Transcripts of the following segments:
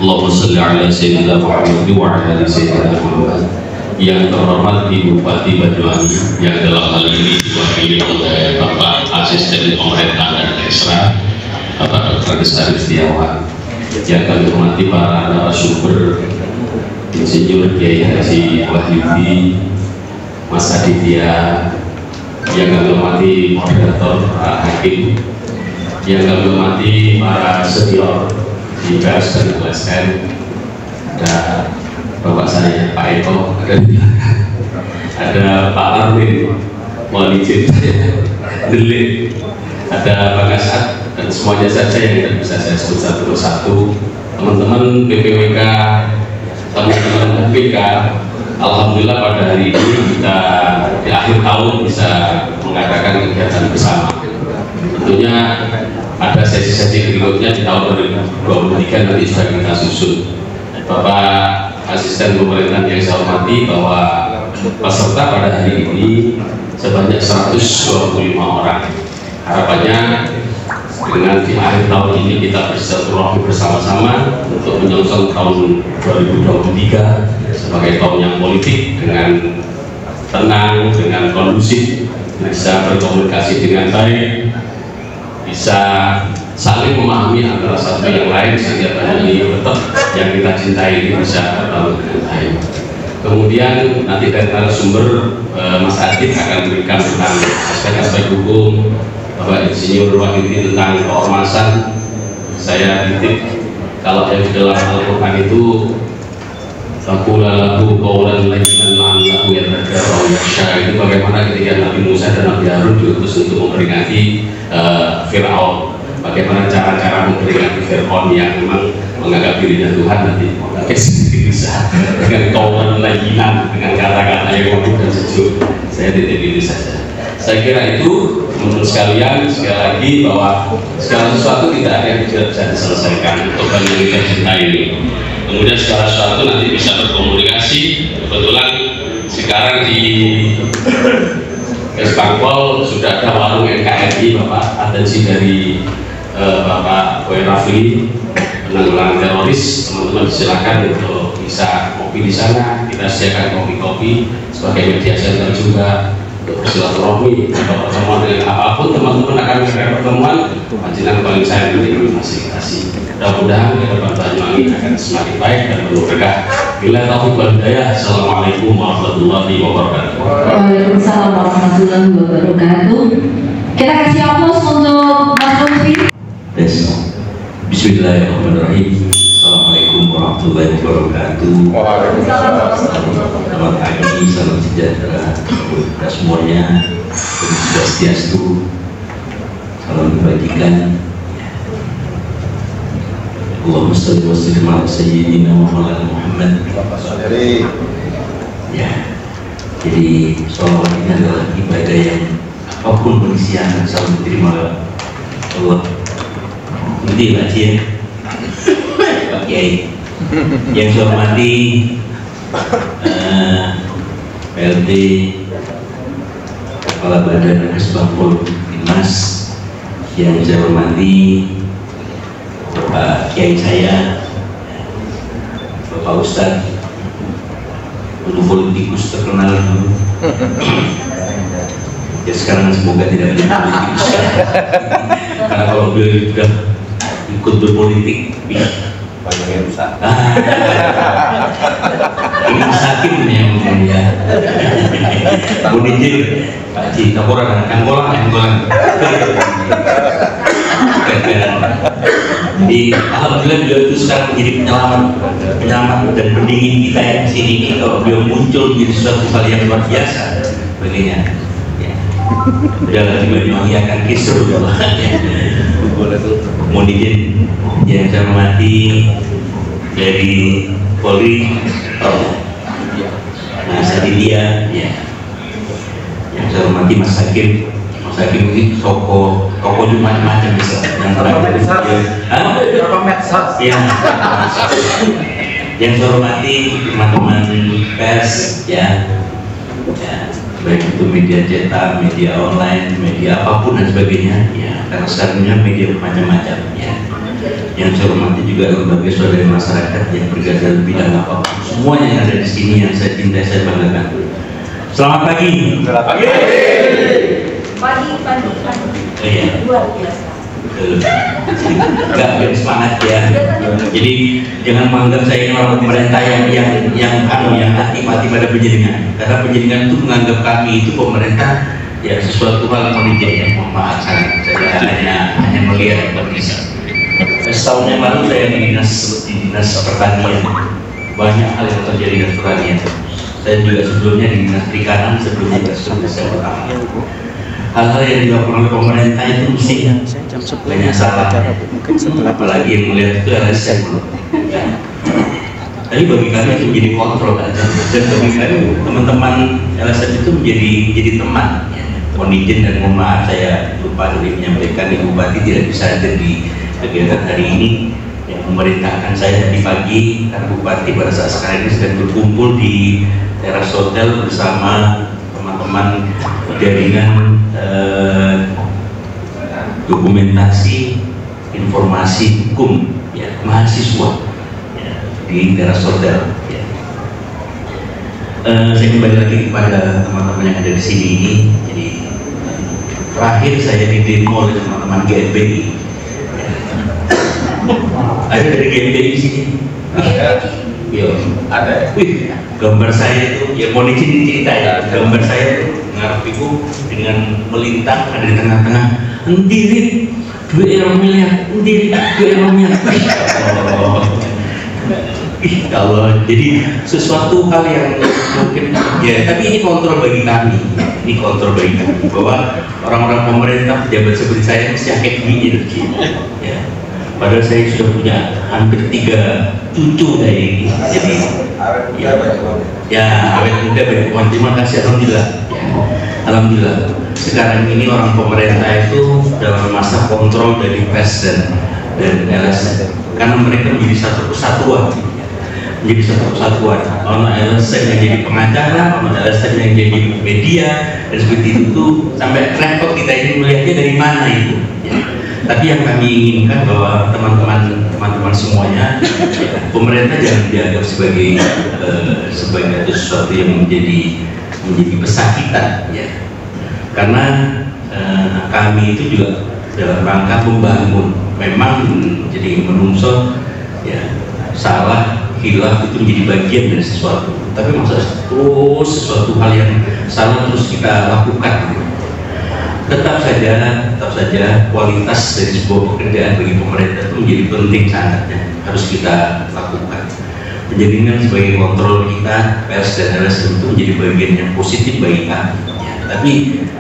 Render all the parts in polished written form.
Allahumma sholli ala sayyidina Muhammad wa ala ali sayyidina Muhammad. Yang terhormat Ibu Bupati Banyuwangi yang dalam hal ini diwakili oleh Bapak Asisten Pemerintah dan Ekstra Bapak Dr. Rizal Setiawan, yang kami hormati para narasumber Insinyur Kiai Haji Wahyudi, Mas Aditya, yang kami hormati moderator Pak Hakim, yang kami hormati para senior di pers dan LSM, ada Bapak saya Pak Eko, ada Pak Armin, mohon izin saya delik, ada Pak Kasat, dan semuanya saja yang tidak bisa saya sebut satu persatu. Teman-teman BPWK, teman-teman BPK, alhamdulillah pada hari ini kita di akhir tahun bisa mengadakan kegiatan bersama. Tentunya ada sesi-sesi berikutnya di tahun 2023 nanti sudah kita susun. Bapak Asisten Pemerintahan yang saya hormati, bahwa peserta pada hari ini sebanyak 125 orang. Harapannya dengan di akhir tahun ini kita bersilaturahmi bersama-sama untuk menyongsong tahun 2023 sebagai tahun yang politik dengan tenang, dengan kondusif, bisa berkomunikasi dengan baik, bisa saling memahami antara satu yang lain sehingga banyak ini tetap yang kita cintai ini bisa berlalu dengan baik. Kemudian nanti dari narasumber Mas Adit akan memberikan tentang aspek-aspek hukum, Bapak Insinyur Wahyudi tentang keormasan. Saya titip kalau yang di dalam Al-Quran itu Fakulalahu qawlan layyinan la'allahu yatadakkaru aw yakhsha, itu bagaimana ketika Nabi Musa dan Nabi Harun diutus untuk memperingati Fir'aun, bagaimana cara-cara memperingati Fir'aun yang memang menganggap dirinya Tuhan. Nanti mungkin sedikit bisa dengan qawlan layyinan, dengan kata-kata yang lembut dan sejuk. Saya titip ini saja. Saya kira itu menurut sekalian, sekali lagi bahwa segala sesuatu tidak ada yang tidak bisa diselesaikan untuk bagi kita cinta ini. Kemudian segala sesuatu nanti bisa berkomunikasi. Kebetulan sekarang di Espangpol sudah ada warung NKRI, Bapak atensi dari Bapak Boy Rafli, penanggulangan teroris. Teman-teman silakan untuk bisa kopi di sana. Kita sediakan kopi-kopi sebagai media center juga untuk bersilaturahmi atau pertemuan dengan apapun. Teman-teman akan mengadakan pertemuan, panjenengan paling saya beri fasilitasi. Mudah-mudahan ke depan Banyuwangi akan semakin baik dan penuh berkah. Bila taufiq wal hidayah. Assalamualaikum warahmatullahi wabarakatuh. Waalaikumsalam warahmatullahi wabarakatuh. Kita kasih aplaus untuk Mas Lutfi. Bismillahirrahmanirrahim. Assalamualaikum warahmatullahi wabarakatuh. Selamat pagi, salam sejahtera untuk semuanya. Swastiastu, salam kebajikan. Allahumma sholli wa sallim ala sayyidina Muhammad. Ya, jadi sholawat ini adalah ibadah yang apapun penisian selalu diterima Allah. Ini Pak Cien, Pak Kiai, yang saya hormati PLT Kepala Badan Espangpol Dinas, yang saya hormati Bapak Kiai saya, Bapak Ustadz, untuk politikus terkenal dulu. Ya sekarang semoga tidak menjadi politikus, karena kalau beliau sudah ikut berpolitik banyak yang rusak. Ini saking yang mulia. Budijil Pak Ci, Kaporan, Anggolan. Jadi alhamdulillah beliau itu sekarang menjadi penyelamat dan pendingin kita yang di sini. Kalau beliau muncul menjadi suatu hal yang luar biasa sebagainya. Beliau lagi Banyuwangi akan kisruh. Mohon izin yang saya hormati dari Polri, Mas Aditya, ya. Yang saya hormati Mas Hakim. Mas Hakim ini tokoh di macam-macam bisa. Yang terakhir ya. Yang saya hormati teman-teman pers, ya, baik itu media cetak, media online, media apapun dan sebagainya, ya, karena sekarang media macam-macam, ya. Yang saya hormati juga lembaga swadaya masyarakat yang bergerak dalam bidang apapun. Semuanya yang ada di sini yang saya cintai, saya banggakan. Selamat pagi. Selamat pagi. Pagi. Oh, iya. Luar biasa. Enggak semangat ya. Jadi jangan menganggap saya ini orang pemerintah yang hati-hati pada penjaringan. Karena penjaringan itu menganggap kami itu pemerintah ya sesuatu hal politik yang mohon maaf saya hanya melihat kondisi. Setahun yang lalu saya di dinas pertanian, banyak hal yang terjadi di pertanian. Saya juga sebelumnya di dinas perikanan, sebelumnya saya pertama. Hal-hal yang dilakukan oleh pemerintah itu mesti banyak salah, apalagi yang melihat itu LSM. Tapi bagi kami itu menjadi kontrol aja, dan bagi kami teman-teman LSM itu menjadi teman. Mohon izin dan mohon maaf saya lupa tadi menyampaikan Ibu Bupati tidak bisa hadir di kegiatan hari ini yang memerintahkan saya tadi pagi karena Bupati pada saat sekarang ini sedang berkumpul di teras hotel bersama teman-teman jaringan dokumentasi informasi hukum ya, mahasiswa ya, di teras hotel ya. Saya kembali lagi kepada teman-teman yang ada di sini ini. Jadi terakhir saya di demo oleh teman-teman GNPI. Ada dari GNPI di sini? Iya. Ada. Wih, gambar saya itu ya mau cerita ya. Gambar saya itu ngarep itu dengan melintang ada di tengah-tengah. Endiri 2 miliar, endiri 2 miliar. Kalau jadi sesuatu hal yang mungkin ya, tapi ini kontrol bagi kami, bahwa orang-orang pemerintah pejabat seperti saya mesti akeh duit ya. Padahal saya sudah punya hampir 3 cucu dari ini, jadi ya awet muda banyak. Terima kasih, alhamdulillah. Alhamdulillah. Sekarang ini orang pemerintah itu dalam masa kontrol dari presiden dan LSM, karena mereka menjadi satu kesatuan. Ono LSM yang jadi pengacara, ono LSM yang jadi media, dan seperti itu sampai repot kita ini melihatnya dari mana itu. Ya. Tapi yang kami inginkan bahwa teman-teman semuanya, pemerintah jangan dianggap sebagai sesuatu yang menjadi besar kita, ya. Karena kami itu juga dalam rangka membangun. Memang jadi menungso, ya salah. Hilaf itu menjadi bagian dari sesuatu, tapi masa terus sesuatu hal yang salah terus kita lakukan. Tetap saja kualitas dari sebuah pekerjaan bagi pemerintah itu menjadi penting sangatnya, harus kita lakukan. Menjadikan sebagai kontrol kita, pers dan LSM itu menjadi bagian yang positif bagi kami. Ya, tapi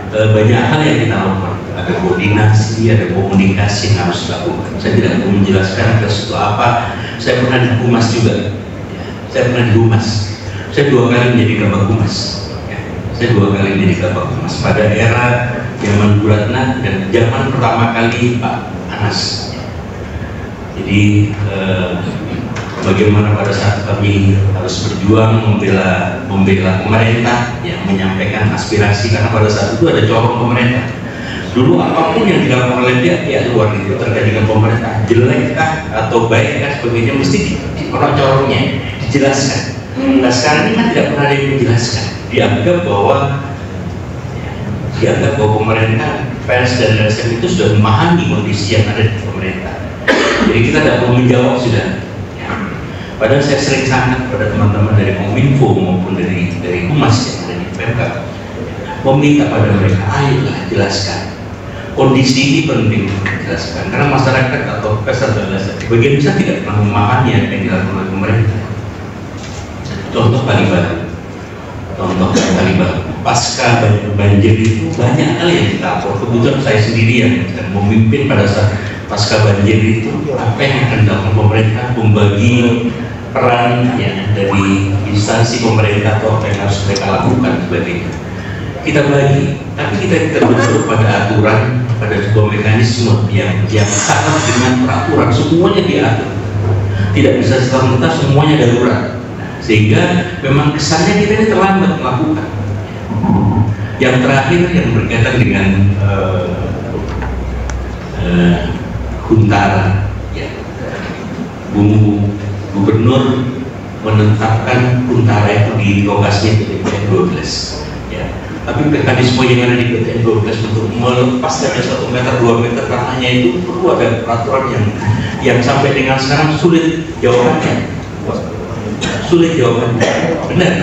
banyak hal yang kita lakukan, ada koordinasi, ada komunikasi yang harus dilakukan. Saya tidak mau menjelaskan ke situ apa. Saya pernah di Humas juga. Ya, saya pernah di Humas. Saya 2 kali menjadi Kabag Humas. Ya, saya 2 kali menjadi Kabag Humas pada era zaman Bu Ratna dan zaman pertama kali Pak Anas. Jadi bagaimana pada saat kami harus berjuang membela pemerintah, yang menyampaikan aspirasi, karena pada saat itu ada corong pemerintah. Dulu apapun yang dilakukan oleh pihak luar itu terkait dengan pemerintah, jelekkah atau baikkah sebagainya, mesti corongnya dijelaskan. Nah sekarang ini kan tidak pernah ada yang menjelaskan. Dianggap bahwa pemerintah, pers dan LSM itu sudah memahami kondisi yang ada di pemerintah. Jadi kita tidak perlu menjawab sudah. Padahal saya sering sangat pada teman-teman dari Kominfo maupun dari Humas yang ada di PMK meminta pada mereka, ayolah jelaskan. Kondisi ini penting dijelaskan karena masyarakat atau peserta bagian besar tidak pernah memahami apa yang dilakukan oleh pemerintah. Contoh paling baru, pasca banjir itu banyak hal yang kita lapor. Kebetulan saya sendiri yang memimpin pada saat pasca banjir itu apa yang akan dilakukan pemerintah, membagi peran ya, dari instansi pemerintah atau apa yang harus mereka lakukan sebagainya. Kita bagi, tapi kita tidak berbentuk pada aturan, pada sebuah mekanisme yang sama dengan peraturan, semuanya diatur. Tidak bisa serta-merta semuanya darurat, sehingga memang kesannya kita ini terlambat melakukan. Yang terakhir yang berkaitan dengan Huntara, ya. Bu Gubernur menetapkan Kuntara itu di lokasinya di PTN 12 ya. Tapi mekanisme yang ada di PTN 12 untuk melepas dari 1 meter 2 meter tanahnya itu perlu ada peraturan yang sampai dengan sekarang sulit jawabannya, benar,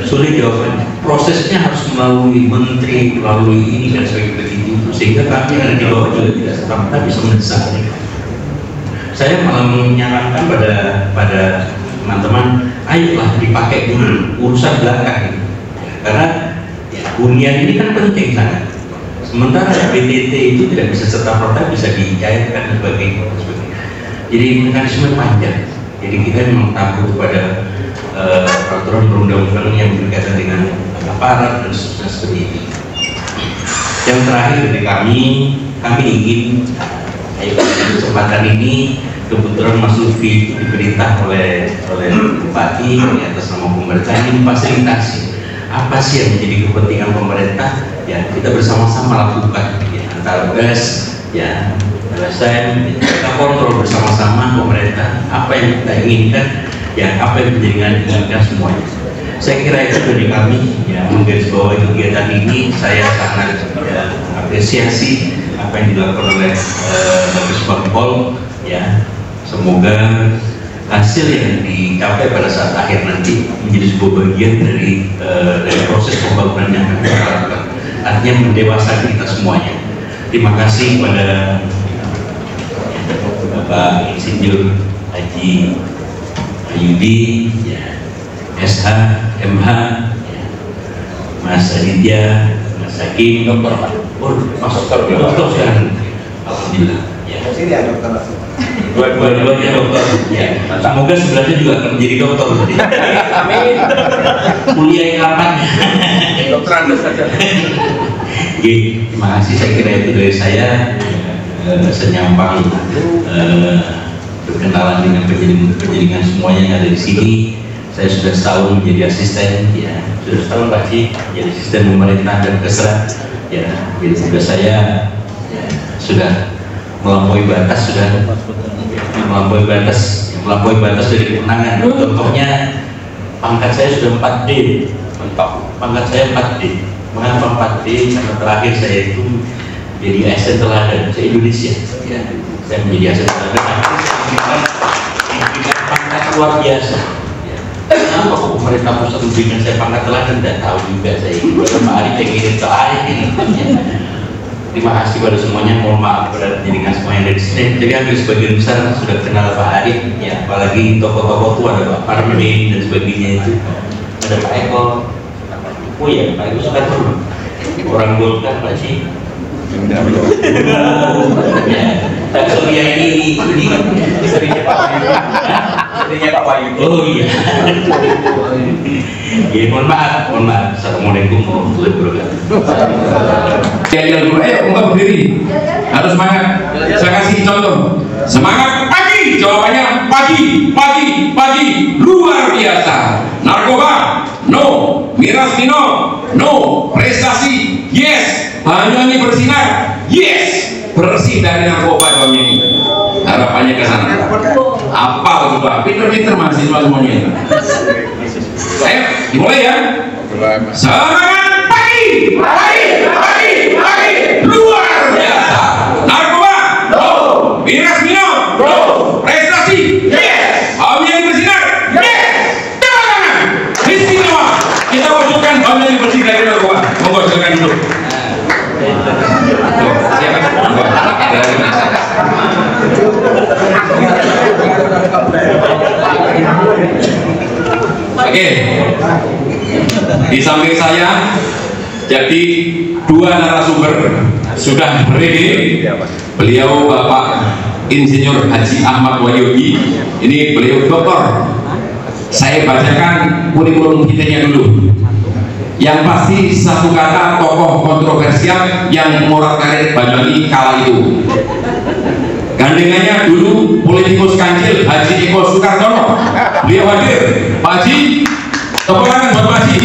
sulit jawabannya. Prosesnya harus melalui menteri, melalui ini dan sebagainya begitu, sehingga kami yang ada di bawah juga tidak serta-merta bisa mendesak. Saya malah menyarankan pada teman-teman, ayolah dipakai dulu urusan belakang, karena hunian ini kan penting sangat. Sementara BTT itu tidak bisa serta-merta bisa dicairkan dan sebagainya. Jadi mekanisme panjang. Jadi kita memang takut pada peraturan perundang-undangan yang berkaitan dengan aparat dan seterusnya seperti ini. Yang terakhir dari kami ingin kesempatan ini kebetulan Mas Lutfi diperintah oleh Bupati atas nama pemerintah ini memfasilitasi apa sih yang menjadi kepentingan pemerintah ya, kita bersama-sama lakukan ya, antara BES ya, LSM, kita kontrol bersama-sama pemerintah apa yang kita inginkan ya, apa yang menjadikan semuanya. Saya kira itu dari kami ya, menggarisbawahi kegiatan ini. Saya sangat ya, apresiasi apa yang dilakukan oleh Mabes Pol ya. Semoga hasil yang dicapai pada saat akhir nanti menjadi sebuah bagian dari proses pembangunan yang akan kita lakukan. Artinya mendewasakan kita semuanya. Terima kasih kepada Bapak Insinyur Haji Ayudi, ya, SH, MH, ya, Mas Aditya, Mas Hakim, Mas Dokter sekarang, alhamdulillah. Ya. Sini ya dokter langsung. Dua-duanya dokter. Ya. Semoga sebelahnya juga akan menjadi dokter. Amin. Kuliah kapan? Dokter Anda saja. Terima kasih. Saya kira itu dari saya. Senyampang berkenalan dengan penjaringan semuanya yang ada di sini. Saya sudah setahun menjadi asisten, ya, sudah setahun Pak Ci menjadi asisten pemerintah dan Kesra, ya, jadi tugas saya ya, sudah melampaui batas, melampaui batas dari kemenangan. Contohnya pangkat saya sudah 4D, pangkat saya 4D. Mengapa 4D? Karena terakhir saya itu jadi asisten teladan se-Indonesia, ya. Saya menjadi asisten teladan pangkat luar biasa. Kenapa kok pemerintah pusat memberikan saya pangkat teladan? Tidak tahu juga saya. Pak Ari pengen ke Ari ini. Terima kasih pada semuanya. Mohon maaf pada penjaringan semua yang ada di sini. Jadi hampir sebagian besar sudah kenal Pak Ari, ya. Apalagi tokoh-tokoh tua ada Pak Parmin dan sebagainya itu. Ada Pak Eko. Oh ya, Pak Eko suka tuh. Orang Golkar Pak Ci. Tak Surya ini Istrinya Pak Wayu. Oh iya. Ya, mohon maaf. Assalamualaikum warahmatullahi wabarakatuh. Ungkap berdiri. Harus semangat. Saya kasih contoh. Semangat pagi. Jawabannya pagi. Luar biasa. Narkoba? No. Miras minum? No. Prestasi? Yes. Banyuwangi bersinar? Yes. Bersih dari narkoba Banyuwangi. Harapannya ke sana. Apa coba? Pinter-pinter mahasiswa semuanya. Ayo, dimulai ya. Semangat pagi. Luar biasa. Narkoba? No. Miras minum? No. Prestasi? Yes. Banyuwangi bersinar? Yes. Tangan. Istimewa. Kita wujudkan Banyuwangi bersih dari narkoba. Monggo silakan dulu. Oke, di samping saya jadi dua narasumber sudah ready. Beliau Bapak Insinyur Haji Ahmad Wahyudi, ini beliau doktor. Saya bacakan kurikulum kitanya dulu. Yang pasti satu kata tokoh kontroversial yang morak-ngarik Banyuwangi kala itu. Gandengannya dulu politikus kancil Haji Eko Sukartono. Beliau hadir. Pak Haji, tepuk tangan buat Pak Haji.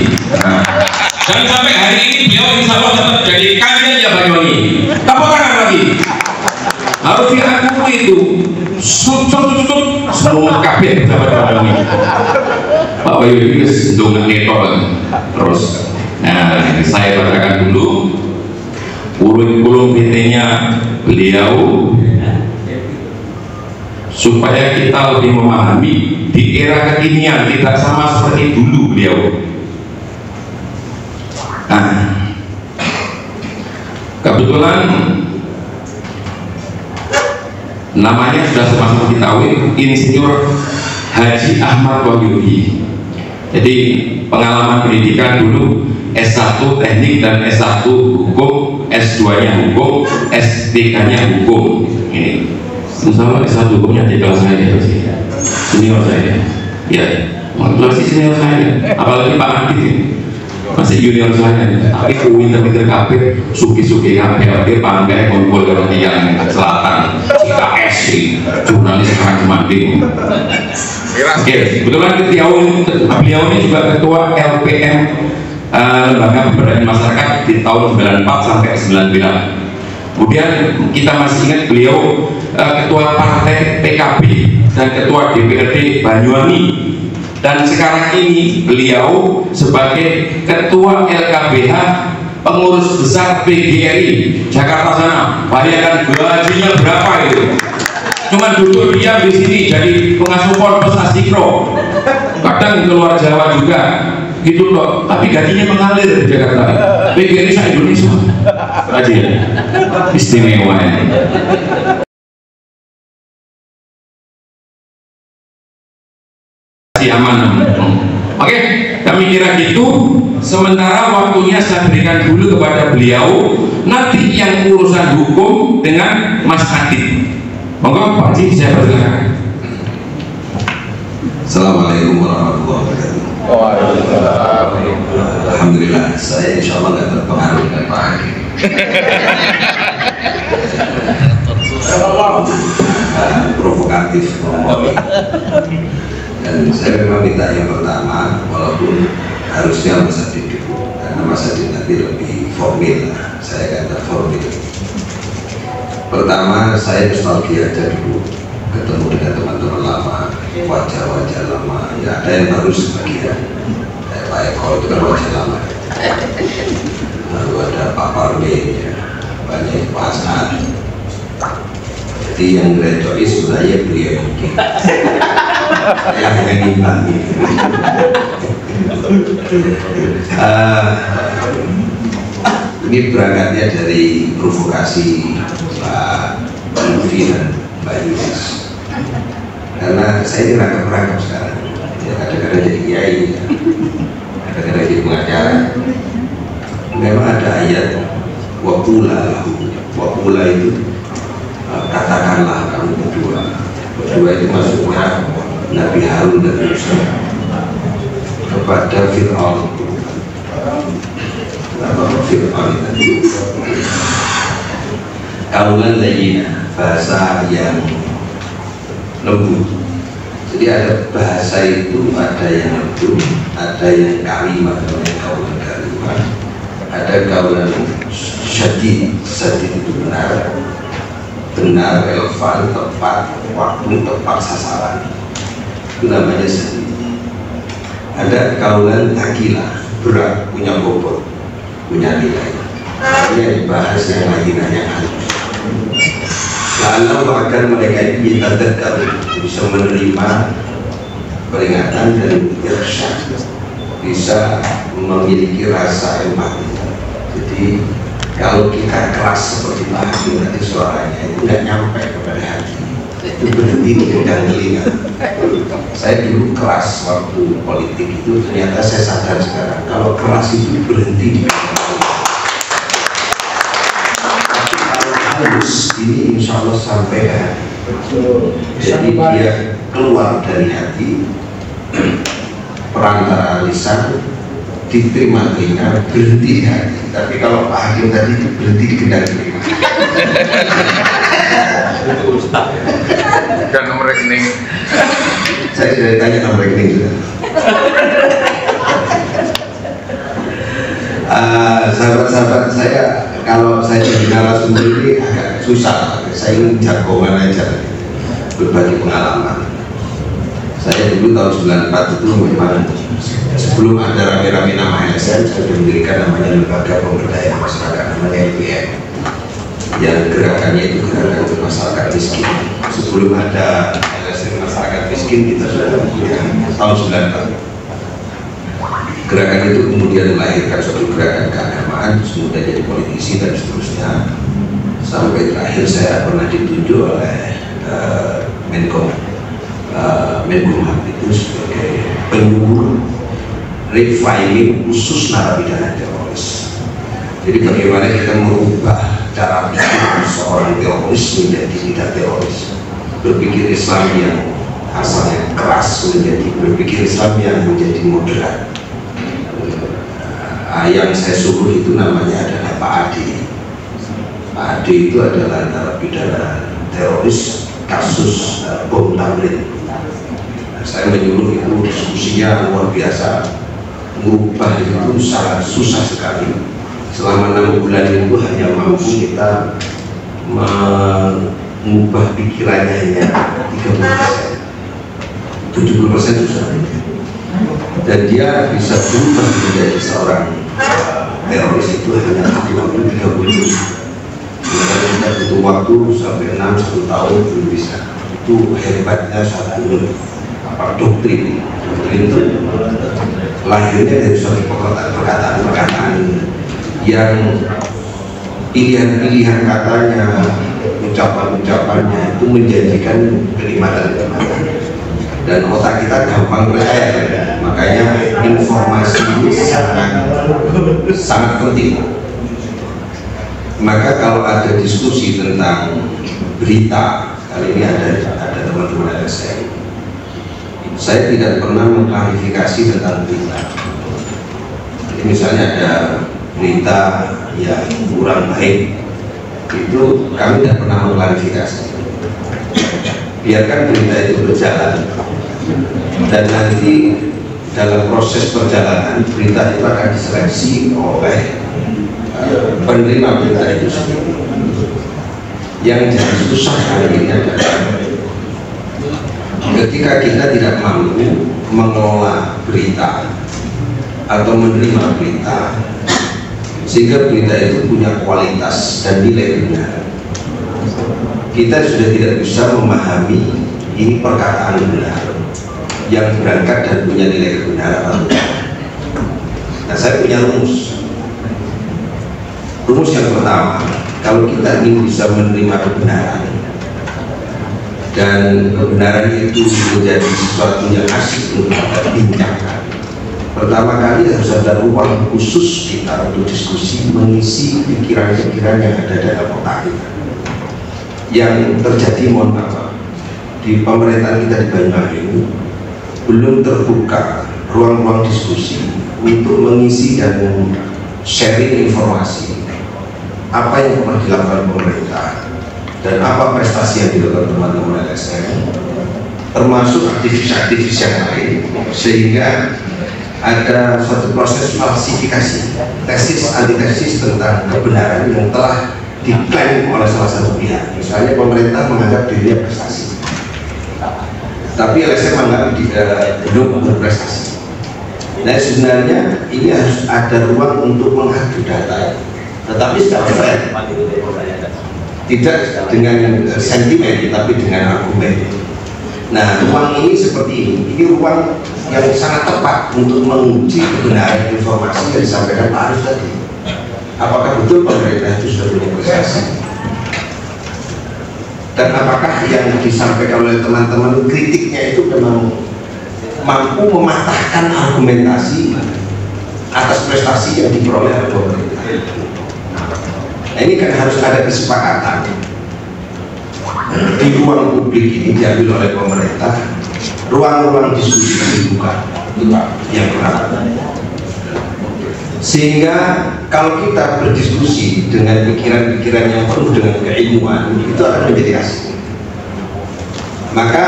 Dan sampai hari ini beliau insya Allah tetap jadi kancil ya Banyuwangi. Tepuk tangan lagi. Harus diakui itu. semua kabeh dapat pandemi. Pak Wayu ini sedang netor terus. Nah, saya bacakan dulu kurikulum PT-nya beliau supaya kita lebih memahami di era kekinian tidak sama seperti dulu beliau. Nah, kebetulan namanya sudah sama-sama diketahui, Insinyur Haji Ahmad Wahyudi. Jadi pengalaman pendidikan dulu S1 teknik dan S1 hukum, S2 nya hukum, S3 nya hukum. Ini sama S1 hukumnya di kelas saya, senior saya. Ya, masih senior saya. Apalagi Pak Adit ini masih junior saya. Tapi pinter-pinter kabeh, suki-suki kabeh, panggai kumpul kalau yang selatan, IKS, jurnalis sekarang mandi. Oke, kebetulan beliau ini juga ketua LPM Lembaga Pemberdayaan Masyarakat di tahun 94 sampai 99. Kemudian kita masih ingat beliau ketua partai PKB dan ketua DPRD Banyuwangi, dan sekarang ini beliau sebagai ketua LKBH pengurus besar PGRI Jakarta sana. Bayangkan gajinya berapa itu? Cuma duduk diam di sini jadi pengasuh Polres Asikro, kadang keluar Jawa juga gitu loh, tapi gajinya mengalir di Jakarta. PGRI se Indonesia aja istimewa ya. Aman. Oke, kami kira gitu. Sementara waktunya saya berikan dulu kepada beliau, nanti yang urusan hukum dengan Mas Adit. Monggo Pak Haji, saya persilakan. Assalamualaikum warahmatullahi wabarakatuh. Alhamdulillah, saya insya Allah nggak terpengaruh dengan Pak Haji. Provokatif. Dan saya memang minta yang pertama, walaupun harusnya Mas Adit dulu, karena Mas Adit nanti lebih formil, saya kata formil. Pertama, saya nostalgia aja dulu, ketemu dengan teman-teman lama, wajah-wajah lama, ya ada yang baru sebagian, kayak Pak Eko itu kan wajah lama, lalu ada Pak Parmin, ya, banyak Pak Asad. Jadi yang graduate sebenarnya beliau mungkin yang mengimbang. Ini berangkatnya dari provokasi Pak Lutfi dan Mbak Yunis, karena saya ini rangkap-rangkap sekarang ya, kadang-kadang jadi kiai, kadang-kadang jadi pengacara. Memang ada ayat waqula itu katakanlah kamu berdua itu maksudnya Nabi Harun dan Musa kepada Fir'aun. Fir'aun itu kaulan layyina, bahasa yang lembut. Jadi ada bahasa itu, ada yang lembut, ada yang kalimah, namanya kaulan kalimah, ada kaulan syadid. Syadid itu benar, relevan, tepat waktu, tepat sasaran, itu namanya syadid. Ada kaulan takilah, berat, punya bobot, punya nilai. Ini dibahas yang lainnya yang halus. Lalu akan mereka itu bisa menerima peringatan dan irsyad, bisa memiliki rasa empati. Jadi kalau kita keras seperti Pak nanti suaranya itu nggak nyampe kepada hati, itu berhenti di bidang telinga. Saya dulu keras waktu politik itu, ternyata saya sadar sekarang kalau keras itu berhenti di bidang telinga. Tapi kalau halus ini insya Allah sampai ke hati. Jadi dia keluar dari hati, perantara lisan, diterima telinga, berhenti di hati. Tapi kalau Pak Hakim tadi itu berhenti di gendang telinga. Dan nomor rekening. Saya sudah ditanya nomor rekening juga. Sahabat-sahabat saya, kalau saya jadi narasumber ini agak susah. Saya ingin jagoan aja. berbagi pengalaman. Saya dulu tahun 94 itu memang sebelum ada rame-rame nama LSM, saya sudah mendirikan namanya Lembaga Pemberdayaan Masyarakat, namanya LPM, yang gerakannya itu gerakan untuk masyarakat miskin. Sebelum ada LSM masyarakat miskin, kita sudah punya tahun 94. Gerakan itu kemudian melahirkan suatu gerakan keagamaan, kemudian jadi politisi dan seterusnya, sampai terakhir saya pernah ditunjuk oleh Menkumham itu sebagai penyuluh refiling khusus narapidana teroris. Jadi bagaimana kita merubah cara pikir seorang teroris menjadi tidak teroris, berpikir Islam yang asalnya keras menjadi berpikir Islam yang menjadi moderat. Yang saya suruh itu namanya adalah Pak Ade. Pak Ade itu adalah narapidana teroris kasus bom Tamrin. Saya menyuruh itu diskusinya luar biasa, mengubah itu sangat susah sekali. Selama 6 bulan itu hanya mampu kita mengubah pikirannya hanya 30%, 70% susah. Dan dia bisa berubah menjadi seorang teroris itu hanya 30 menit. Kita butuh waktu sampai 6-1 tahun belum bisa. Itu hebatnya satu doktrin itu lahirnya dari suatu perkataan yang pilihan-pilihan katanya, ucapan-ucapannya itu menjanjikan kenikmatan, dan otak kita gampang percaya. Makanya informasi ini sangat penting. Maka kalau ada diskusi tentang berita, kali ini ada teman-teman saya tidak pernah mengklarifikasi tentang berita. Jadi misalnya ada berita yang kurang baik, itu kami tidak pernah mengklarifikasi. Biarkan berita itu berjalan, dan nanti dalam proses perjalanan berita itu akan diseleksi oleh penerima berita itu sendiri. Yang jadi susah kali ini adalah ketika kita tidak mampu mengelola berita atau menerima berita sehingga berita itu punya kualitas dan nilai benar, kita sudah tidak bisa memahami ini perkataan benar yang berangkat dan punya nilai kebenaran. Nah, saya punya rumus yang pertama, kalau kita ingin bisa menerima kebenaran dan kebenaran itu menjadi sesuatu yang asik untuk kita bincangkan, pertama kali harus ada ruang khusus kita untuk diskusi, mengisi pikiran-pikiran yang ada dalam otak kita. Yang terjadi, mohon maaf, di pemerintahan kita di Banyuwangi ini belum terbuka ruang-ruang diskusi untuk mengisi dan sharing informasi apa yang pernah dilakukan pemerintah dan apa prestasi yang dilakukan teman-teman LSM, termasuk aktivis-aktivis yang lain, sehingga ada suatu proses falsifikasi, tesis antitesis tentang kebenaran yang telah diklaim oleh salah satu pihak. Misalnya pemerintah menganggap dirinya prestasi, tapi LSM menganggap belum berprestasi. Nah, sebenarnya ini harus ada ruang untuk mengadu data, tetapi secara fair, tidak dengan sentimen tapi dengan argumen. Nah, ruang ini seperti ini ruang yang sangat tepat untuk menguji kebenaran informasi yang disampaikan Pak Arif tadi. Apakah betul pemerintah itu sudah punya prestasi, dan apakah yang disampaikan oleh teman-teman kritiknya itu memang mampu mematahkan argumentasi atas prestasi yang diperoleh oleh pemerintah. Nah, ini kan harus ada kesepakatan di ruang publik ini diambil oleh pemerintah, ruang-ruang diskusi dibuka, yang pertama. Sehingga kalau kita berdiskusi dengan pikiran-pikiran yang penuh dengan keilmuan, itu akan menjadi asik. Maka,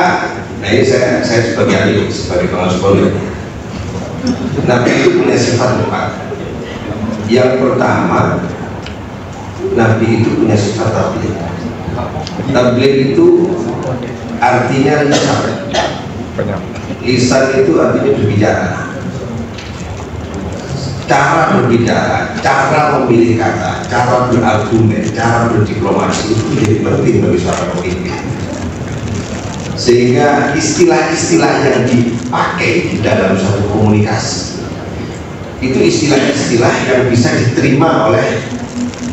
nah ini saya sebagai ahli, sebagai pengawas politik, Nabi itu punya sifat 4. Yang pertama, Nabi itu punya sifat tabligh. Tabligh itu artinya lisan. Lisan itu artinya berbicara. Cara berbicara, cara memilih kata, cara berargumen, cara berdiplomasi itu menjadi penting bagi seorang pemimpin. Sehingga istilah-istilah yang dipakai di dalam suatu komunikasi itu istilah-istilah yang bisa diterima oleh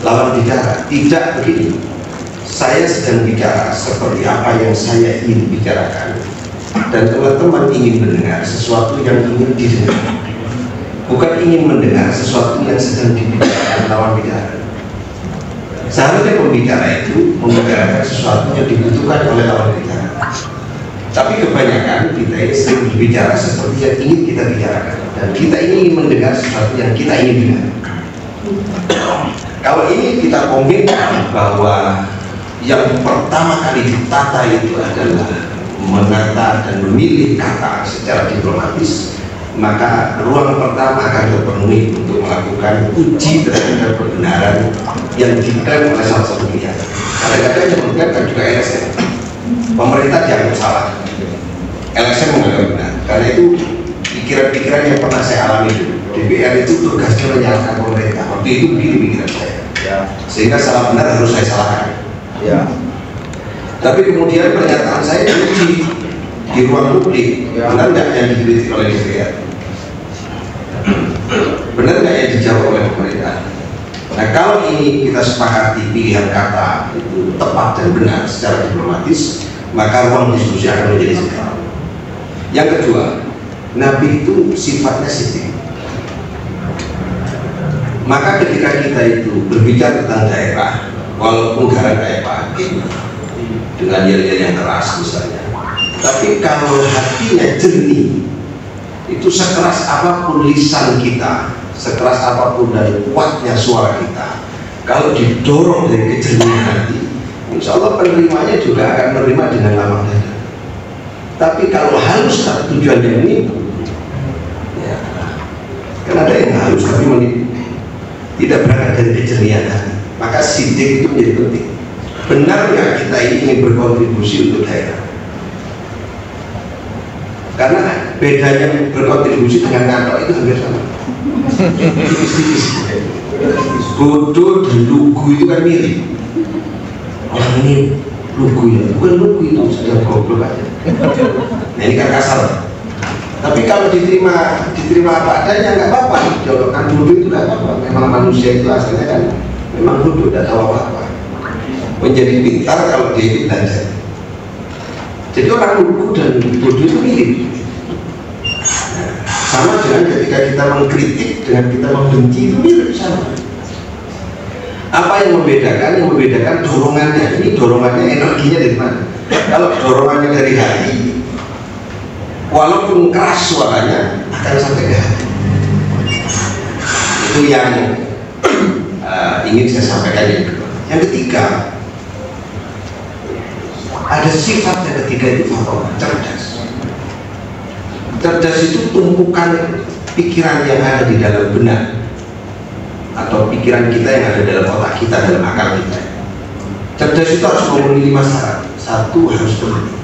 lawan bicara. Tidak begini, saya sedang bicara seperti apa yang saya ingin bicarakan, dan teman-teman ingin mendengar sesuatu yang ingin didengar, bukan ingin mendengar sesuatu yang sedang dibicarakan lawan bicara. Seharusnya pembicara itu membicarakan sesuatu yang dibutuhkan oleh lawan bicara. Tapi kebanyakan kita ini sering berbicara seperti yang ingin kita bicarakan, dan kita ingin mendengar sesuatu yang kita ingin dengar. Kalau ini kita komitmen bahwa yang pertama kali ditata itu adalah menata dan memilih kata secara diplomatis, maka ruang pertama akan terpenuhi untuk melakukan uji terhadap kebenaran yang diklaim oleh salah satu pihak. Kadang-kadang yang mengklaim juga LSM. Pemerintah dianggap salah, LSM menganggap benar. Karena itu pikiran-pikiran yang pernah saya alami dulu. DPR itu tugasnya menyalahkan pemerintah. Waktu itu begini pikiran saya. Sehingga salah benar harus saya salahkan. Tapi kemudian pernyataan saya diuji di ruang publik. Benar nggak yang dikritik oleh DPR? Benar nggak yang dijawab oleh pemerintah? Nah, kalau ini kita sepakati pilihan kata itu tepat dan benar secara diplomatis, maka ruang diskusi akan menjadi segar. Yang kedua, Nabi itu sifatnya sithik. Maka ketika kita itu berbicara tentang daerah, walaupun negara kayak Pak Hakim dengan yel-yel yang keras misalnya, tapi kalau hatinya jernih, itu sekeras apapun lisan kita, sekeras apapun dari kuatnya suara kita, kalau didorong dari kejernihan hati, insya Allah penerimanya juga akan menerima dengan lapang dada. Tapi kalau halus tujuannya ini, ya, kan ada yang halus tapi tidak berangkat dari kejernihan hati, maka sidik itu menjadi penting. Benar nggak kita ingin berkontribusi untuk daerah? Karena bedanya berkontribusi dengan kantor itu hampir sama. Bodoh dan lugu itu kan mirip. Orang ini lugu ya, bukan lugu itu sudah goblok aja. Nah ini kan kasar. Tapi kalau diterima apa adanya nggak apa-apa. Jolokan bodoh itu nggak apa-apa. Memang manusia itu asalnya kan memang bodoh, tidak tahu apa-apa. Menjadi pintar kalau dia itu belajar. Jadi orang lugu dan bodoh itu mirip. Sama dengan ketika kita mengkritik, dengan kita membenci itu mirip sama. Apa yang membedakan? Yang membedakan dorongannya. Ini dorongannya, energinya dari mana? Kalau dorongannya dari hati, walaupun keras suaranya akan sampai ke hati. Itu yang ingin saya sampaikan yang kedua. Yang ketiga, ada sifat yang ketiga itu cerdas. Cerdas itu tumpukan pikiran yang ada di dalam benak, atau pikiran kita yang ada dalam otak kita, dalam akal kita. Cerdas itu harus memenuhi 5 syarat. Satu, harus teliti.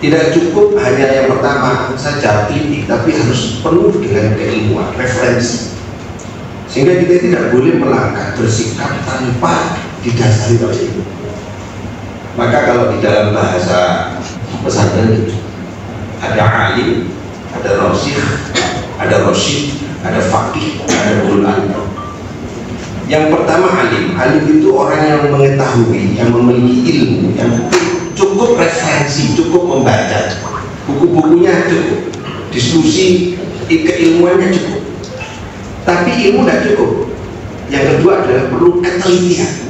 Tidak cukup hanya yang pertama saja teliti, tapi harus penuh dengan keilmuan, referensi. Sehingga kita tidak boleh melangkah bersikap tanpa didasari oleh ilmu. Maka kalau di dalam bahasa pesantren itu ada alim, ada rasyid, ada rasyid, ada faqih, ada ulul albab. Yang pertama alim. Alim itu orang yang mengetahui, yang memiliki ilmu, yang cukup referensi, cukup membaca, buku-bukunya cukup, diskusi keilmuannya cukup. Tapi ilmu tidak cukup. Yang kedua adalah perlu ketelitian.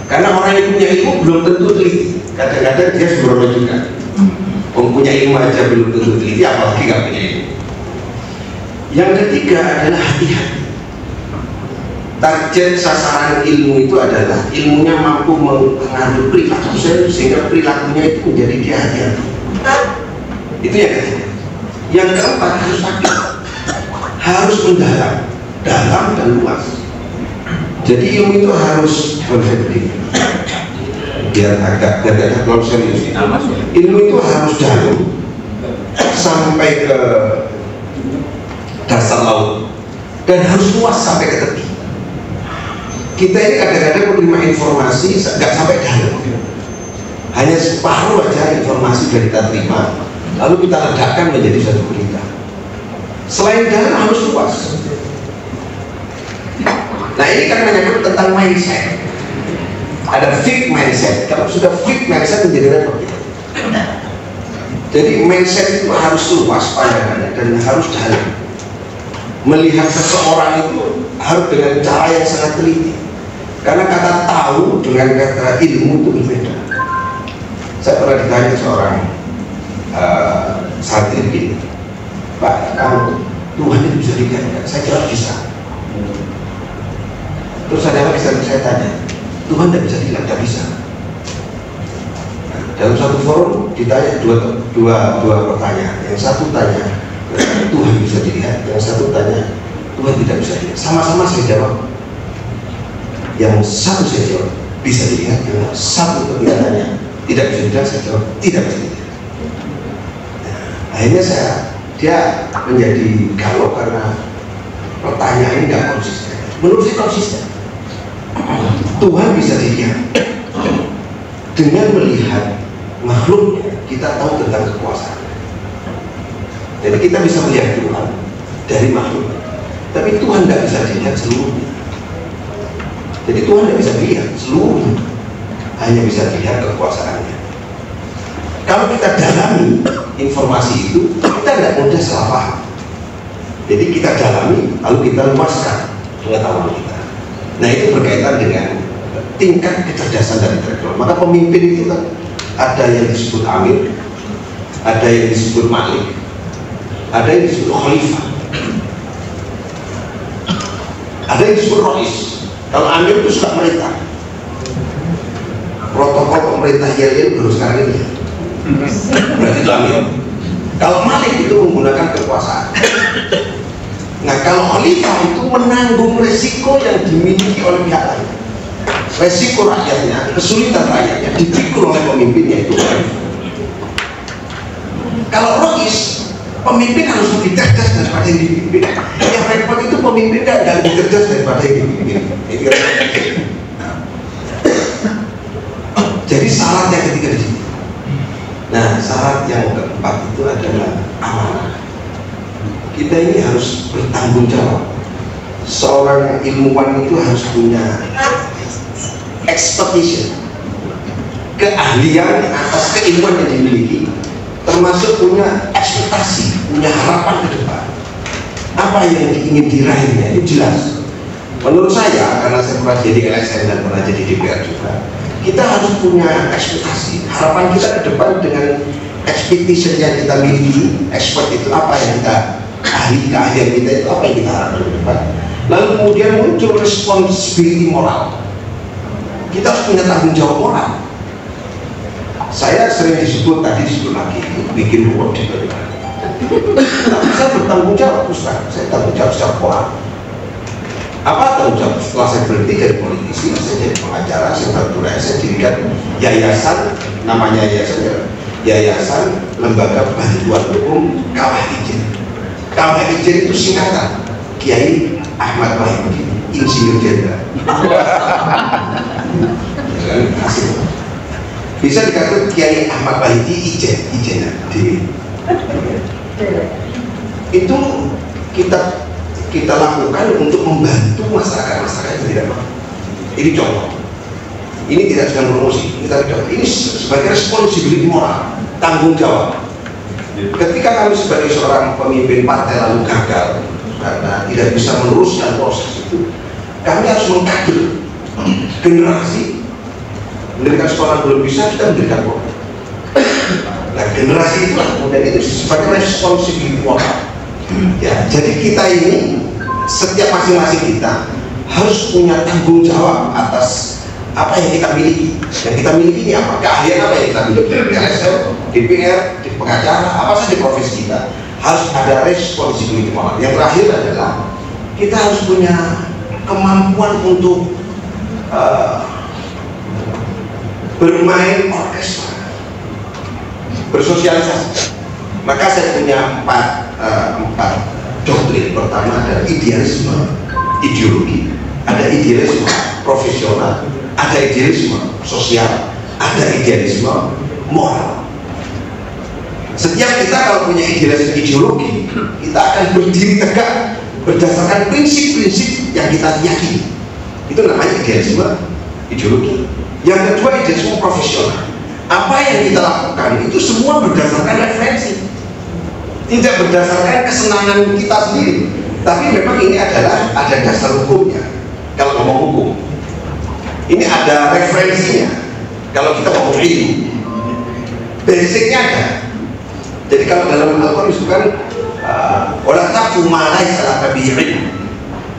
Karena orang yang punya ilmu belum tentu teliti. Kadang-kadang dia sembrono juga. Mempunyai ilmu aja belum tentu teliti, apalagi nggak punya ilmu. Yang ketiga adalah hati-hati. Target sasaran ilmu itu adalah ilmunya mampu mengaruhi perilaku saya, sehingga perilakunya itu menjadi dia hati-hati. Itu yang ketiga. Yang keempat harus sakit, harus mendalam, dalam dan luas. Jadi ilmu itu harus biar agak terlalu serius. Ilmu itu harus dalam sampai ke dasar laut dan harus luas sampai ke tepi. Kita ini kadang-kadang menerima informasi nggak sampai dalam, hanya separuh aja informasi yang kita terima, lalu kita ledakan menjadi satu berita. Selain dalam harus luas. Nah ini kan menyangkut tentang mindset. Ada fixed mindset. Kalau sudah fixed mindset menjadi repot. Jadi mindset itu harus luas pandangannya dan harus dalam. Melihat seseorang itu harus dengan cara yang sangat teliti. Karena kata tahu dengan kata ilmu itu berbeda. Saya pernah ditanya seorang santri begini, Pak, kalau Tuhan itu bisa dilihat? Saya jawab bisa. Terus ada lagi saya tanya, Tuhan tidak bisa dilihat? Tidak bisa. Nah, dalam satu forum ditanya dua pertanyaan. Yang satu tanya Tuhan bisa dilihat, yang satu tanya Tuhan tidak bisa dilihat. Sama-sama saya jawab. Yang satu saya jawab bisa dilihat, yang satu tanya tidak bisa dilihat, saya jawab tidak bisa dilihat. Nah, akhirnya dia menjadi galau karena pertanyaan ini nggak konsisten. Menurut saya konsisten. Tuhan bisa dilihat dengan melihat makhluknya, kita tahu tentang kekuasaannya. Jadi kita bisa melihat Tuhan dari makhluknya, tapi Tuhan tidak bisa dilihat seluruhnya. Jadi Tuhan tidak bisa dilihat seluruhnya, hanya bisa dilihat kekuasaannya. Kalau kita dalami informasi itu, kita tidak mudah salah paham. Jadi kita dalami, lalu kita luaskan pengetahuan kita. Nah itu berkaitan dengan tingkat kecerdasan dan intelektual. Maka pemimpin itu kan ada yang disebut amir, ada yang disebut malik, ada yang disebut khalifah, ada yang disebut rois. Kalau amir itu suka merintah. Protokol pemerintah yel baru sekarang ini. Berarti itu amir. Kalau malik itu menggunakan kekuasaan. Nah kalau khalifah itu menanggung resiko yang dimiliki oleh pihak lain. Resiko rakyatnya, kesulitan rakyatnya dipikul oleh pemimpinnya itu. Kalau rois, pemimpin harus lebih cerdas daripada yang dipimpin. Yang repot itu pemimpin tidak lebih cerdas daripada yang dipimpin. Jadi syarat yang ketiga di sini. Nah syarat yang keempat itu adalah amanah. Kita ini harus bertanggung jawab. Seorang ilmuwan itu harus punya expertise, keahlian atas keilmuan yang dimiliki, termasuk punya ekspektasi, punya harapan ke depan. Apa yang ingin diraihnya itu jelas. Menurut saya, karena saya pernah jadi LSM dan pernah jadi DPR juga, kita harus punya ekspektasi, harapan kita ke depan dengan expectation yang kita miliki. Expert itu apa yang kita keahlian kita itu apa yang kita harapkan ke depan. Lalu kemudian muncul responsibility moral. Kita harus punya tanggung jawab moral. Saya sering disebut lagi bikin ruwet di bagaimana. Tapi saya bertanggung jawab, Ustaz. Saya tanggung jawab secara moral. Apa tanggung jawab? Setelah saya berhenti dari politisi, saya jadi pengacara, saya berturai, saya dirikan yayasan, namanya Yayasan Lembaga Bantuan Hukum Kawah Ijen. Kawah Ijen itu singkatan Kiai Ahmad Wahyudi, Insinyur Jenderal. Bisa dikatakan Kiai Ahmad Wahyudi Ijen. Itu kita lakukan untuk membantu masyarakat yang tidak mampu. Ini contoh. Ini tidak sedang promosi. Ini sebagai responsibility moral, tanggung jawab. Ketika kami sebagai seorang pemimpin partai lalu gagal karena tidak bisa meneruskan proses itu, kami harus mengkader generasi. Mendirikan sekolah belum bisa, kita mendirikan program. Nah generasi itulah kemudian itu sebagai responsibility moral. Ya, jadi kita ini setiap masing-masing kita harus punya tanggung jawab atas apa yang kita miliki. Yang kita miliki ini apa? Keahlian apa yang kita miliki? LSM, DPR, di pengacara, apa saja profesi kita harus ada responsibility moral. Yang terakhir adalah kita harus punya kemampuan untuk bermain orkestra, bersosialisasi. Maka saya punya empat doktrin. Pertama adalah idealisme ideologi, ada idealisme profesional, ada idealisme sosial, ada idealisme moral. Setiap kita kalau punya idealisme ideologi, kita akan berdiri tegak berdasarkan prinsip-prinsip yang kita yakini. Itu namanya idealisme ideologi. Yang kedua, idealisme profesional. Apa yang kita lakukan itu semua berdasarkan referensi, tidak berdasarkan kesenangan kita sendiri, tapi memang ini adalah ada dasar hukumnya. Kalau ngomong hukum, ini ada referensinya. Kalau kita ngomong ilmu, basicnya ada. Jadi kalau dalam Al-Quran disebutkan wala taqfu ma laysa laka bihi ilm,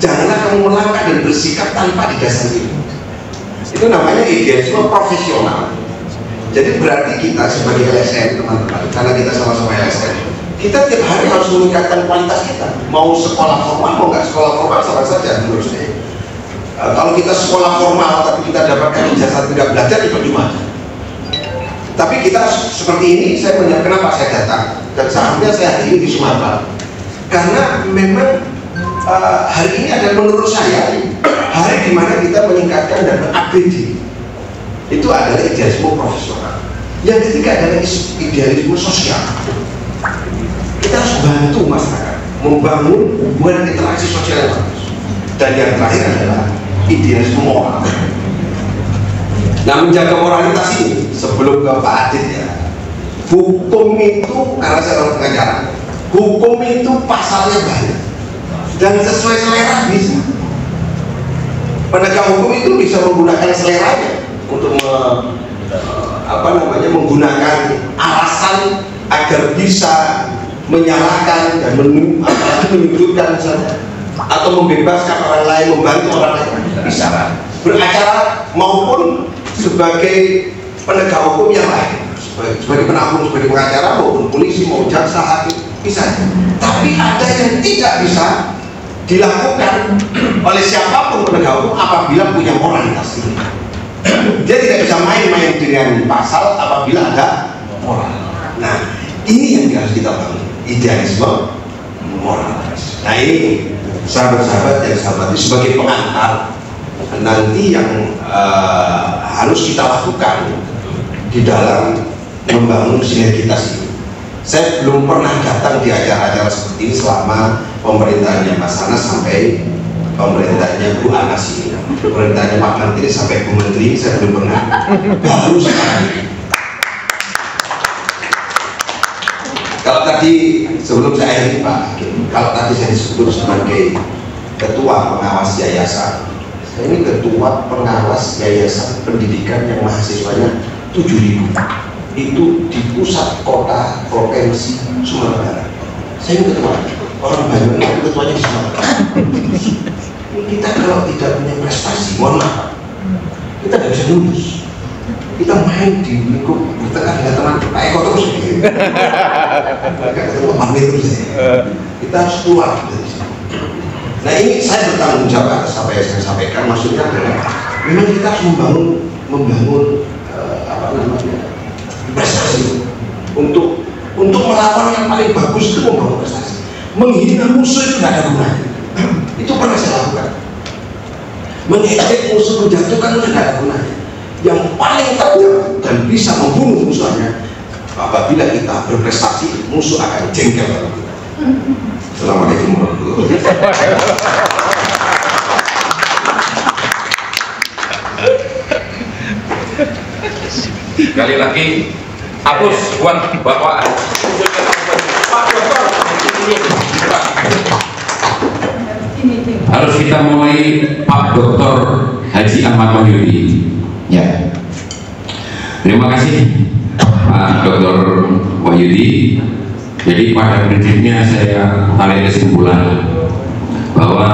janganlah kamu melangkah dan bersikap tanpa didasari ilmu. Itu namanya idealisme profesional. Jadi berarti kita sebagai LSM, teman-teman, karena kita sama-sama LSM, kita tiap hari harus meningkatkan kualitas kita. Mau sekolah formal, mau nggak sekolah formal, sama saja menurut saya. Kalau kita sekolah formal tapi kita dapatkan ijazah tidak belajar, itu cuma. Tapi kita seperti ini, saya menyadari kenapa saya datang, dan saatnya saya hadir di Sumatera, karena memang hari ini adalah menurut saya hari dimana kita meningkatkan dan mengupgrade diri. Itu adalah idealisme profesional. Yang ketiga adalah idealisme sosial. Kita harus bantu masyarakat membangun hubungan interaksi sosial yang bagus. Dan yang terakhir adalah idealisme moral. Nah, menjaga moralitas ini sebelum ke Pak Adit ya, hukum itu, karena saya orang pengacara, hukum itu pasalnya banyak dan sesuai selera bisa. Penegak hukum itu bisa menggunakan seleranya untuk menggunakan alasan agar bisa menyalahkan dan menyudutkan misalnya, atau membebaskan orang lain, membantu orang lain, bisa beracara maupun sebagai penegak hukum yang lain, sebagai penampung, sebagai pengacara maupun polisi maupun jaksa hakim bisa. Tapi ada yang tidak bisa dilakukan oleh siapapun penegak hukum apabila punya moralitas ini. Dia tidak bisa main-main dengan pasal apabila ada moral. Nah, ini yang harus kita bangun, idealisme moral. Nah, ini sahabat-sahabat yang sahabat ini sebagai pengantar nanti yang harus kita lakukan di dalam membangun sinergitas ini. Saya belum pernah datang di acara-acara seperti ini selama pemerintahnya Mas Anas sampai pemerintahnya Bu Anas ini, pemerintahnya Pak Menteri sampai Bu Menteri, saya belum pernah. Baru sekarang. Kalau tadi sebelum saya akhiri Pak, kalau tadi saya disebut sebagai ketua pengawas yayasan, saya ini ketua pengawas yayasan pendidikan yang mahasiswanya 7.000. Itu di pusat kota provinsi Sumatera Barat. Saya ini ketua, orang Banyuwangi itu ketuanya di Sumatera. Kita kalau tidak punya prestasi, mohon maaf, kita tidak bisa lulus. Kita main di lingkup bertengah dengan teman Pak Eko terus gitu. Kita harus keluar dari sini. Nah, ini saya bertanggung jawab atas apa yang saya sampaikan. Maksudnya adalah memang kita harus membangun prestasi untuk melawan yang paling bagus itu membangun prestasi. Menghina musuh itu tidak ada gunanya. Itu pernah saya lakukan. Mengejek musuh, menjatuhkan itu tidak ada gunanya. Yang paling tajam dan bisa membunuh musuhnya apabila kita berprestasi, musuh akan jengkel pada kita. Assalamualaikum warahmatullahi wabarakatuh. Sekali lagi hapus buat Bapak harus kita mulai Pak Dr. Haji Ahmad Wahyudi. Ya, terima kasih Pak Dr. Wahyudi. Jadi pada prinsipnya saya tarik kesimpulan bahwa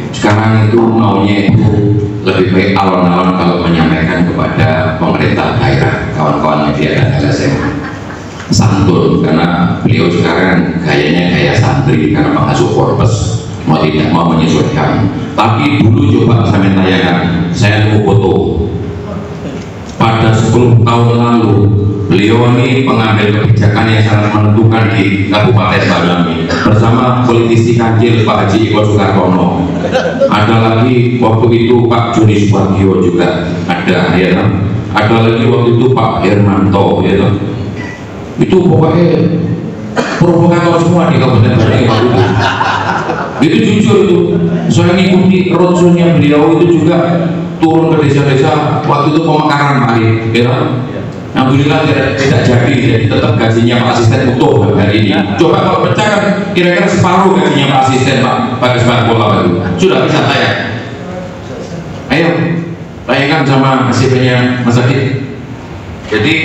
sekarang itu maunya itu lebih baik alon-alon kalau menyampaikan kepada pemerintah daerah, kawan-kawan media dan LSM, santun, karena beliau sekarang gayanya gaya santri karena pengasuh korpes, mau tidak mau menyesuaikan. Tapi dulu coba sampai tayangan, saya nemu foto pada 10 tahun lalu beliau ini pengambil kebijakan yang sangat menentukan di Kabupaten Banyuwangi bersama politisi kancil Pak Haji Iko Soekartono. Ada lagi waktu itu Pak Joni Supargyo juga ada, ya. Ada lagi waktu itu Pak Hermanto, ya. Itu pokoknya provokator semua di Kabupaten Banyuwangi waktu itu. Itu jujur itu, saya ngikuti roadshow-nya beliau itu juga turun ke desa-desa waktu itu pemekaran Mari, ya. Alhamdulillah tidak jadi tetap gajinya Pak Asisten utuh hari ini. Coba kalau pecah kan kira-kira separuh gajinya Pak Asisten Pak Kesbangpol Pola itu sudah bisa tayang. Ayo tayangkan sama hasilnya Mas Adit. Jadi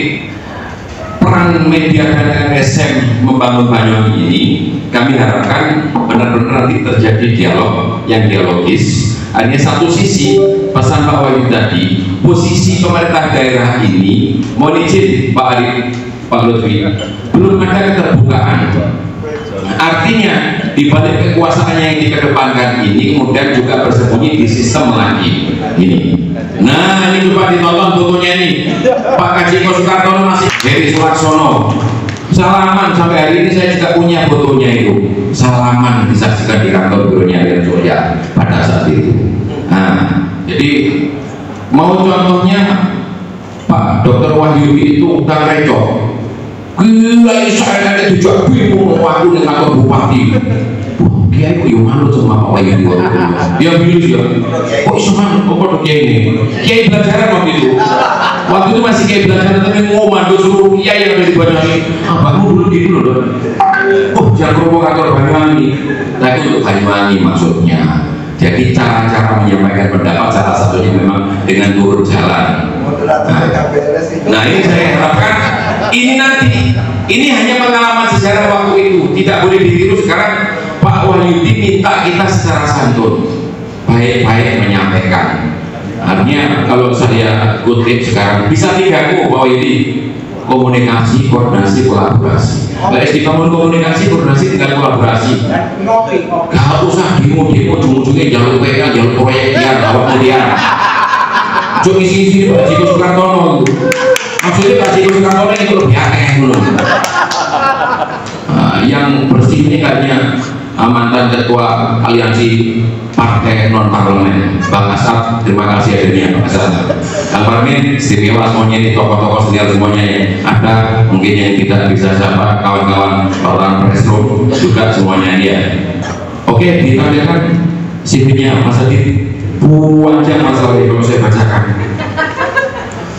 peran media dan LSM membangun Banyuwangi ini kami harapkan benar-benar nanti terjadi dialog yang dialogis. Hanya satu sisi pesan Pak Wahyu tadi, posisi pemerintah daerah ini, mohon izin Pak Arif, Pak Lutfi, belum ada keterbukaan. Artinya di balik kekuasaan yang dikedepankan ini kemudian juga bersembunyi di sistem lagi ini. Nah ini coba ditonton fotonya ini, Pak Haji Iko Soekartono masih Heri Suwarsono salaman sampai hari ini saya juga punya fotonya itu, salaman disaksikan di kantor bironya Rian Surya pada saat itu. Nah jadi mau contohnya Pak Dr. Wahyudi itu utang recok gila, saya ada juga bingung waktu dengan kantor bupati. Kiai kok yang malu sama Pak Wahyudi ya bingung ya, kok isoman kok kiai ini kiai belajaran waktu itu masih kiai belajaran tapi ngomong suruh kiai yang ada di Banyuwangi abangmu dulu gitu loh. Oh jangan provokator Banyuwangi, tapi untuk Banyuwangi maksudnya. Jadi cara-cara menyampaikan pendapat salah satunya memang dengan turun jalan. Nah ini saya harapkan ini nanti ini hanya pengalaman sejarah waktu itu, tidak boleh ditiru. Sekarang Pak Wahyudi minta kita secara santun baik-baik menyampaikan. Artinya kalau saya kutip sekarang bisa 3 Pak Wahyudi: komunikasi, koordinasi, kolaborasi. Harus dibangun komunikasi, koordinasi dengan kolaborasi. Gak usah demo-demo ujung-ujungnya jalur PK, jalur proyek dia, bawa kemudian cuma isi-isi Pak Haji Iko Soekartono. Maksudnya Pak Haji Iko Soekartono itu lebih aneh dulu. Yang bersih ini kayaknya mantan ketua aliansi partai non parlemen Bang Asad, terima kasih hadirnya Bang Asad. Kang Parmin, istimewa semuanya ini, tokoh-tokoh senior semuanya ya. Ada mungkin yang tidak bisa siapa, kawan-kawan orang pressroom juga semuanya ya. Oke, ditampilkan CV-nya Mas Adit. Buanjang masalah kalau saya bacakan.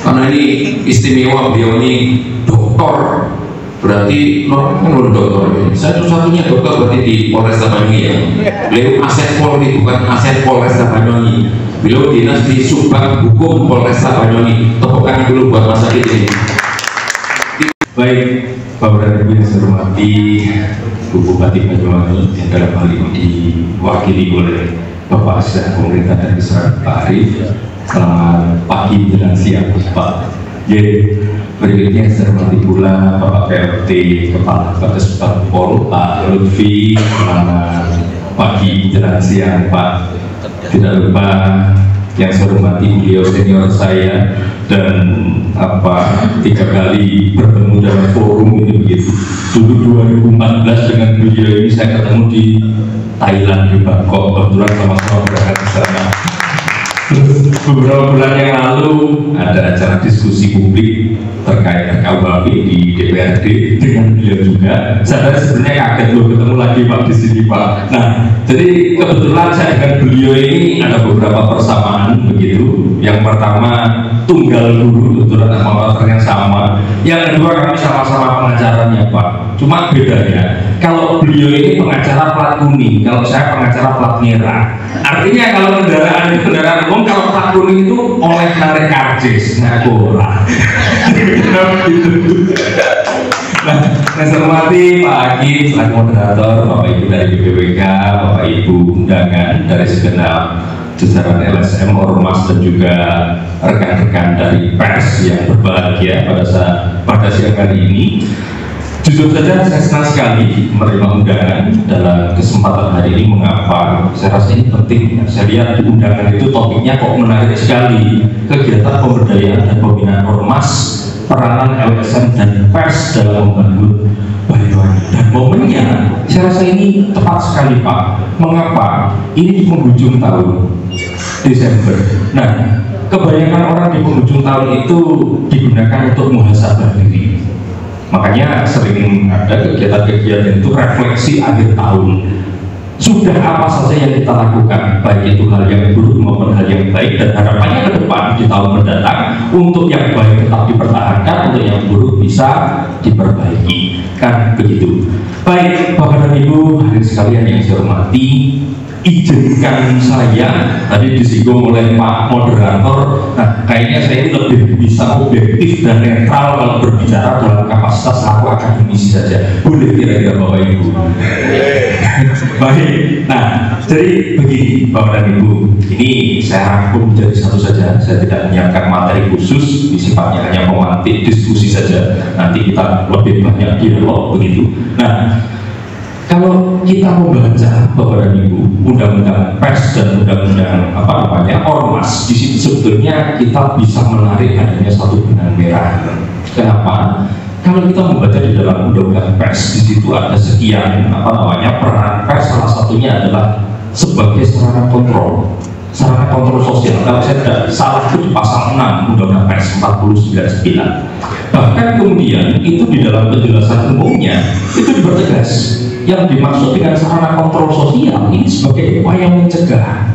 Karena ini istimewa, beliau ini doktor. Berarti kan dokter. Satu-satunya dokter berarti di Polresta Banyuwangi ya. Beliau aset Polri, bukan aset Polresta Banyuwangi. Beliau dinas di Subbag Hukum Polresta Banyuwangi. Tepuk tangan dulu buat Mas Adit ini. Baik, Bapak dan Ibu yang saya hormati, Bu Bupati Banyuwangi yang dalam hal ini diwakili oleh Bapak Asisten Pemerintah dan Kesehatan Pak Arif. Selamat pagi menjelang siang Pak. Berikutnya saya hormati pula Bapak PRT Kepala Batas Bangpol Pak Lutfi. Selamat pagi menjelang siang Pak. Tidak lupa yang saya hormati beliau senior saya dan 3 kali bertemu dalam forum ini begitu. Dulu 2014 dengan beliau ini saya ketemu di Thailand di Bangkok, kebetulan sama-sama berangkat ke sana. Beberapa bulan yang lalu ada acara diskusi publik terkait RKUHP di DPRD dengan beliau juga. Saya sebenarnya kaget loh ketemu lagi Pak di sini Pak. Nah, jadi kebetulan saya dengan beliau ini ada beberapa persamaan begitu. Yang pertama tunggal guru, kebetulan nama yang sama. Yang kedua kami sama-sama pengacaranya Pak. Cuma bedanya kalau beliau ini pengacara plat kuning, kalau saya pengacara plat merah. Artinya kalau kendaraan umum kalau plat kuning itu oleh narik karcis, nah kurang. Nah, saya hormati Pak Hakim selaku moderator, Bapak Ibu dari BPWK, Bapak Ibu undangan dari segenap jajaran LSM, Ormas dan juga rekan-rekan dari pers yang berbahagia pada siang hari ini. Jujur saja saya senang sekali menerima undangan dalam kesempatan hari ini. Mengapa? Saya rasa ini penting. Saya lihat di undangan itu topiknya kok menarik sekali. Kegiatan pemberdayaan dan pembinaan ormas, peranan LSM dan pers dalam membangun Banyuwangi. Dan momennya saya rasa ini tepat sekali Pak. Mengapa? Ini di penghujung tahun Desember. Nah, kebanyakan orang di penghujung tahun itu digunakan untuk muhasabah diri. Makanya sering ada kegiatan-kegiatan itu refleksi akhir tahun. Sudah apa saja yang kita lakukan, baik itu hal yang buruk maupun hal yang baik, dan harapannya ke depan di tahun mendatang untuk yang baik tetap dipertahankan, untuk yang buruk bisa diperbaiki. Kan begitu. Baik Bapak dan Ibu hadirin sekalian yang saya hormati, izinkan saya tadi disinggung oleh Pak Moderator. Nah, kayaknya saya ini lebih bisa objektif dan netral kalau berbicara dalam kapasitas selaku akademisi saja. Boleh kira-kira Bapak Ibu? Baik. Nah, jadi begini Bapak dan Ibu, ini saya rangkum menjadi satu saja. Saya tidak menyiapkan materi khusus, sifatnya hanya memantik diskusi saja. Nanti kita lebih banyak dialog begitu. Nah, kalau kita membaca Bapak dan Ibu undang-undang pers dan undang-undang ormas, di situ sebetulnya kita bisa menarik adanya satu benang merah. Kenapa? Kalau kita membaca di dalam undang-undang pers, di situ ada sekian peran pers, salah satunya adalah sebagai sarana kontrol sosial. Kalau saya tidak salah itu di pasal 6 undang-undang pers 49. Bahkan kemudian itu di dalam penjelasan umumnya itu dipertegas. Yang dimaksud dengan sarana kontrol sosial ini sebagai upaya mencegah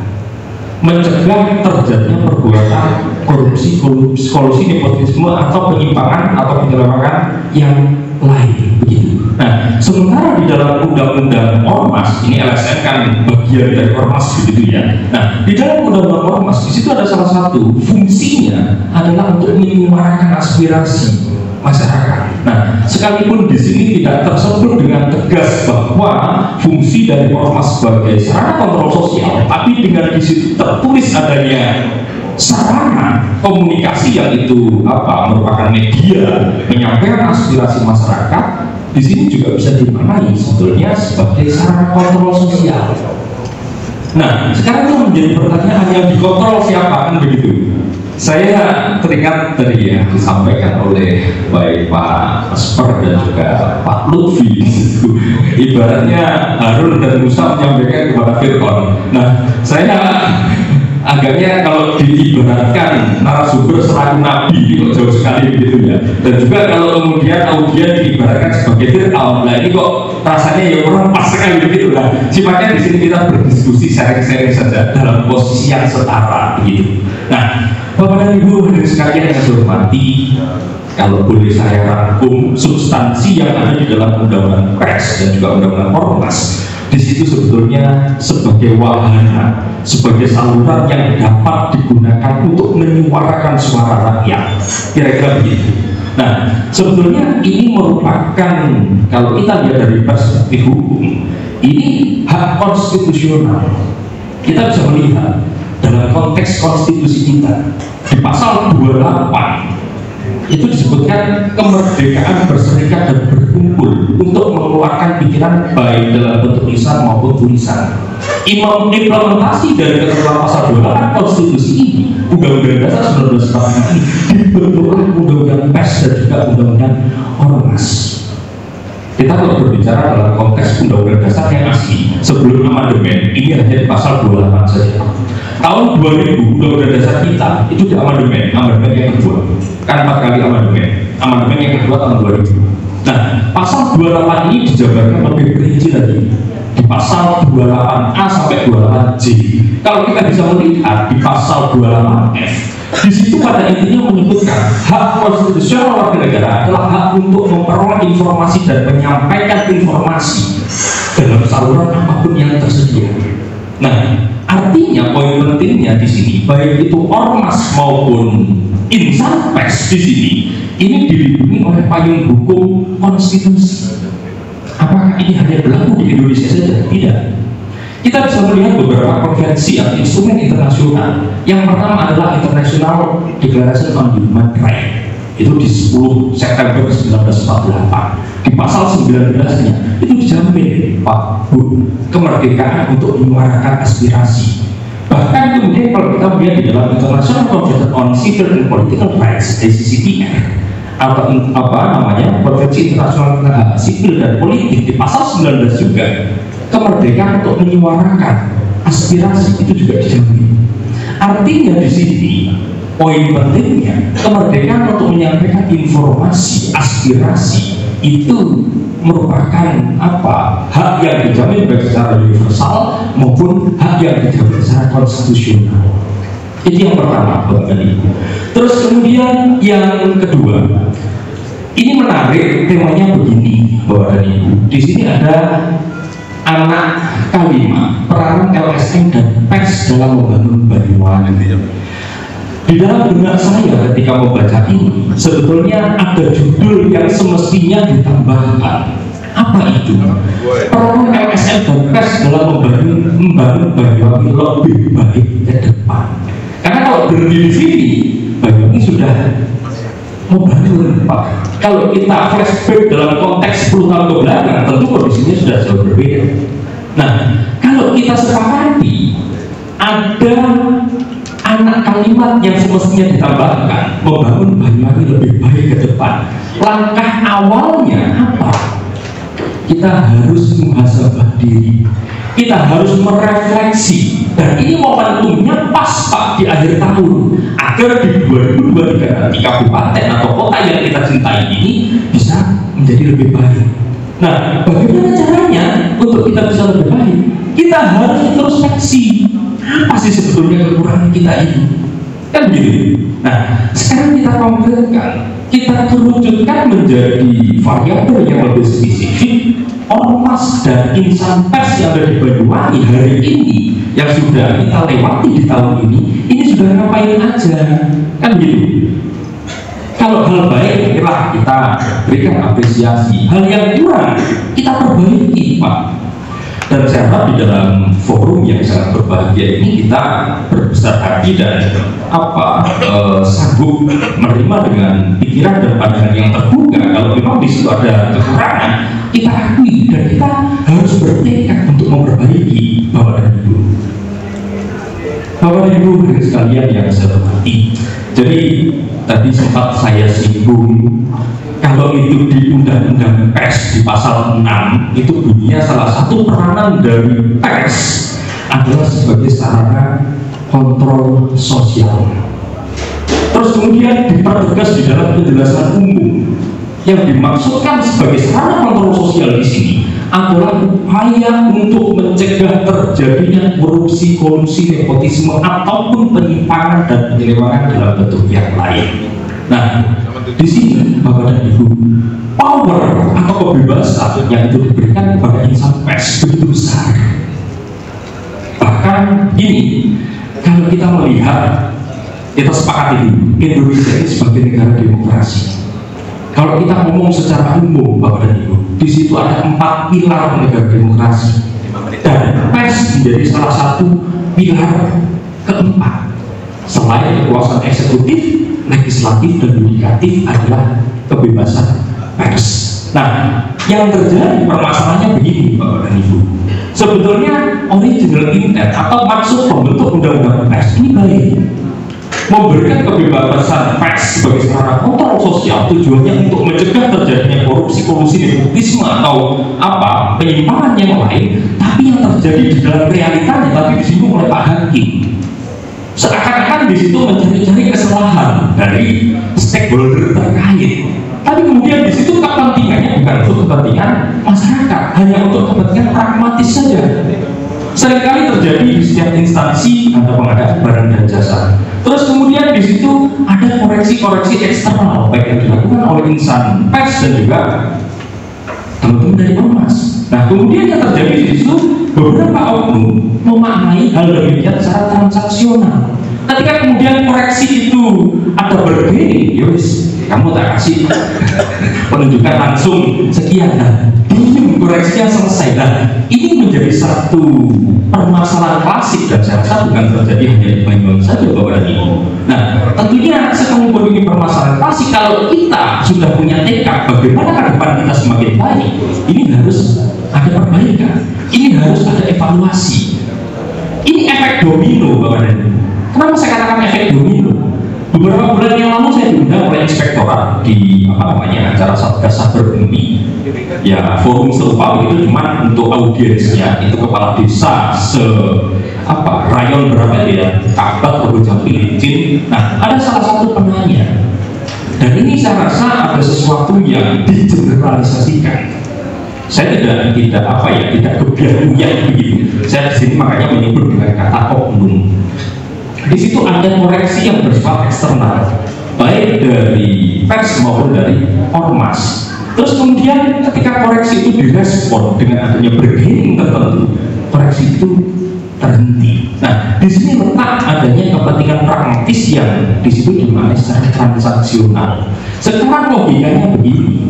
terjadinya perbuatan korupsi, kolusi, nepotisme atau penyimpangan atau penyelewengan yang lain begitu. Nah, sementara di dalam undang-undang ormas ini LSM kan bagian dari ormas begitu ya. Nah, di dalam undang-undang ormas di situ ada salah satu fungsinya adalah untuk menyuarakan aspirasi masyarakat. Nah, sekalipun di sini tidak tersebut dengan tegas bahwa fungsi dari ormas sebagai sarana kontrol sosial, tapi dengan di situ tertulis adanya sarana komunikasi yang itu merupakan media menyampaikan aspirasi masyarakat, di sini juga bisa dimaknai sebetulnya sebagai sarana kontrol sosial. Nah, sekarang itu menjadi pertanyaan, yang dikontrol siapa, kan begitu. Saya teringat dari yang disampaikan oleh baik Pak Asper dan juga Pak Lutfi. Ibaratnya Harun dan Musa menyampaikan kepada Fir'aun. Nah, saya agaknya kalau diibaratkan narasumber selaku nabi kok jauh sekali begitu ya. Dan juga kalau kemudian audien diibaratkan sebagai Fir'aun, nah ini kok rasanya ya kurang pas sekali begitu lah. Sifatnya di sini kita berdiskusi sharing-sharing saja dalam posisi yang setara begitu. Nah, Bapak dan Ibu hadirin sekalian yang saya hormati, kalau boleh saya rangkum substansi yang ada di dalam undang-undang pers dan juga undang-undang ormas, di situ sebetulnya sebagai wahana, sebagai saluran yang dapat digunakan untuk menyuarakan suara rakyat, kira-kira begitu. Nah, sebetulnya ini merupakan, kalau kita lihat dari perspektif hukum, ini hak konstitusional. Kita bisa melihat dalam konteks konstitusi kita di pasal 28 itu disebutkan kemerdekaan berserikat dan berkumpul untuk mengeluarkan pikiran baik dalam bentuk lisan maupun tulisan. Implementasi dari ketentuan pasal 28 konstitusi ini, Undang-Undang Dasar 1945 ini dibentukkan Undang-Undang Pers dan juga Undang-Undang Ormas. Kita kalau berbicara dalam konteks Undang-Undang Dasar yang asli sebelum amandemen, ini hanya di pasal 28 saja. Tahun 2000 Undang-Undang Dasar kita itu di amandemen yang kedua, kan 4 kali amandemen yang kedua tahun 2000. Nah, pasal 28 ini dijabarkan lebih rinci lagi di pasal 28A sampai 28J. Kalau kita bisa melihat di pasal 28F, di situ pada intinya menyebutkan hak konstitusional warga negara adalah hak untuk memperoleh informasi dan menyampaikan informasi dalam saluran apapun yang tersedia. Nah, artinya poin pentingnya di sini, baik itu ormas maupun insan pers di sini, ini dilindungi oleh payung hukum konstitusi. Apakah ini hanya berlaku di Indonesia saja? Tidak. Kita bisa melihat beberapa konvensi atau instrumen internasional. Yang pertama adalah International Declaration on Human Rights. Itu di 10 September 1948. di pasal 19-nya itu dijamin Pak Bu kemerdekaan untuk menyuarakan aspirasi. Bahkan kemudian kalau kita melihat di dalam International Convention on Civil and Political Rights (ICCPR) atau Konvensi Internasional Hak Sipil dan Politik di pasal 19 juga kemerdekaan untuk menyuarakan aspirasi itu juga dijamin. Artinya di sini poin pentingnya kemerdekaan untuk menyampaikan informasi, aspirasi itu merupakan hak yang dijamin baik secara universal maupun hak yang dijamin secara konstitusional. Itu yang pertama, Bapak dan Ibu. Terus kemudian yang kedua, ini menarik, temanya begini, Bapak dan Ibu. Di sini ada anak kalimat peran LSM dan pers dalam membangun Banyuwangi. Di dalam benak saya ketika membaca ini, sebetulnya ada judul yang semestinya ditambahkan. Apa itu? Peran LSM dan pers dalam membangun Banyuwangi lebih baik ke depan. Karena kalau berhenti di sini, Banyuwangi sudah membangun, Pak. Kalau kita flashback dalam konteks 10 tahun ke belakang, tentu kondisinya sudah jauh berbeda. Nah, kalau kita sepakati ada anak kalimat yang semestinya ditambahkan, membangun Banyuwangi lebih baik ke depan. Langkah awalnya apa? Kita harus muhasabah diri. Kita harus merefleksi, dan ini momentumnya pas Pak di akhir tahun, agar di 2023 nanti kabupaten atau kota yang kita cintai ini bisa menjadi lebih baik. Nah, bagaimana caranya untuk kita bisa lebih baik? Kita harus introspeksi. Apa sih sebetulnya kekurangan kita ini? Kan gitu. Nah, sekarang kita konkretkan, kita kerucutkan menjadi variabel yang lebih spesifik. Ormas dan insan pers yang ada di Banyuwangi hari ini yang sudah kita lewati di tahun ini sudah ngapain aja, kan gitu. Kalau hal baik kita berikan apresiasi, hal yang kurang kita perbaiki, Pak. Dan saya harap di dalam forum yang sangat berbahagia ini kita berbesar hati dan sanggup menerima dengan pikiran dan pandangan yang terbuka. Kalau memang di situ ada kekurangan, kita akui dan kita harus bertekad untuk memperbaiki, Bapak dan Ibu. Bapak dan Ibu sekalian yang saya hormati. Jadi tadi sempat saya singgung, kalau itu di Undang-Undang Pers di pasal 6 itu bunyinya salah satu peranan dari pers adalah sebagai sarana kontrol sosial. Terus kemudian dipertegas di dalam penjelasan umum yang dimaksudkan sebagai sarana kontrol sosial di sini adalah upaya untuk mencegah terjadinya korupsi, kolusi, nepotisme ataupun penyimpangan dan penyelewengan dalam bentuk yang lain. Nah, di sini Bapak dan Ibu, power atau kebebasan yang itu diberikan kepada insan pers begitu besar. Bahkan ini, kalau kita melihat, kita sepakat ini, Indonesia ini sebagai negara demokrasi. Kalau kita ngomong secara umum, Bapak dan Ibu, di situ ada 4 pilar negara demokrasi, dan pers menjadi salah satu pilar keempat. Selain kekuasaan eksekutif, legislatif dan yudikatif adalah kebebasan pers. Nah, yang terjadi permasalahannya begini, Bapak dan Ibu. Sebetulnya original intent atau maksud pembentuk undang-undang pers ini baik, memberikan kebebasan pers sebagai sarana kontrol sosial, tujuannya untuk mencegah terjadinya korupsi, kolusi, nepotisme atau penyimpangan yang lain. Tapi yang terjadi di dalam realitanya tadi disinggung oleh Pak Hakim, seakan-akan di situ mencari-cari kesalahan dari stakeholder terkait. Tapi kemudian di situ kepentingannya bukan untuk kepentingan masyarakat, hanya untuk kepentingan pragmatis saja. Seringkali terjadi di setiap instansi ada pengadaan barang dan jasa. Terus kemudian di situ ada koreksi-koreksi eksternal baik yang dilakukan oleh insan pers dan juga teman-teman dari ormas. Nah, kemudian yang terjadi di situ beberapa oknum memaknai hal demikian secara transaksional. Ketika kemudian koreksi itu ada bergaining, yowis, kamu tak kasih penunjukan langsung sekian, nah, koreksinya selesai. Nah, ini menjadi satu permasalahan klasik, dan saya rasa bukan terjadi hanya di Banyuwangi saja Bapak dan Ibu. Nah, tentunya sekalipun ini permasalahan klasik, kalau kita sudah punya tekad bagaimana ke depan kita semakin baik, ini harus ada perbaikan, ini harus ada evaluasi. Ini efek domino Bapak dan Ibu. Kenapa saya katakan efek domino? Beberapa bulan yang lalu saya diundang oleh inspektorat di acara Satgas Saber Bumi, ya forum serupa begitu, cuma untuk audiensnya itu kepala desa rayon berapa ya, Kabat, Rojampi, Licin. Nah, ada salah satu penanya, dan ini saya rasa ada sesuatu yang digeneralisasikan. Saya tidak kebiasaan begitu. Saya di sini makanya menyebut dengan kata oknum. Di situ ada koreksi yang bersifat eksternal, baik dari pers maupun dari ormas. Terus kemudian ketika koreksi itu direspon dengan adanya bergening tertentu, koreksi itu terhenti. Nah, di sini letak adanya kepentingan pragmatis yang di situ dimaknai secara transaksional. Sekarang logikanya begini.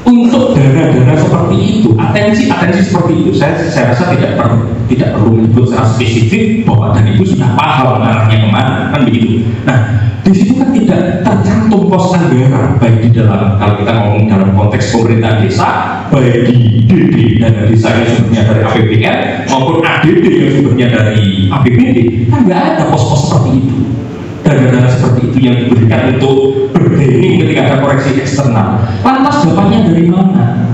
Untuk dana-dana seperti itu, atensi seperti itu, saya rasa tidak perlu menyebut secara spesifik bahwa dan Ibu sudah paham arahnya kemana, kan begitu. Nah, di situ kan tidak tercantum pos anggaran, baik di dalam, kalau kita ngomong dalam konteks pemerintah desa, baik di DD dana desa yang sumbernya dari APBN maupun ADD yang sumbernya dari APBD, kan nggak ada pos-pos seperti itu. Dana-dana seperti itu yang diberikan untuk bergening ketika ada koreksi eksternal. Lantas dapatnya dari mana?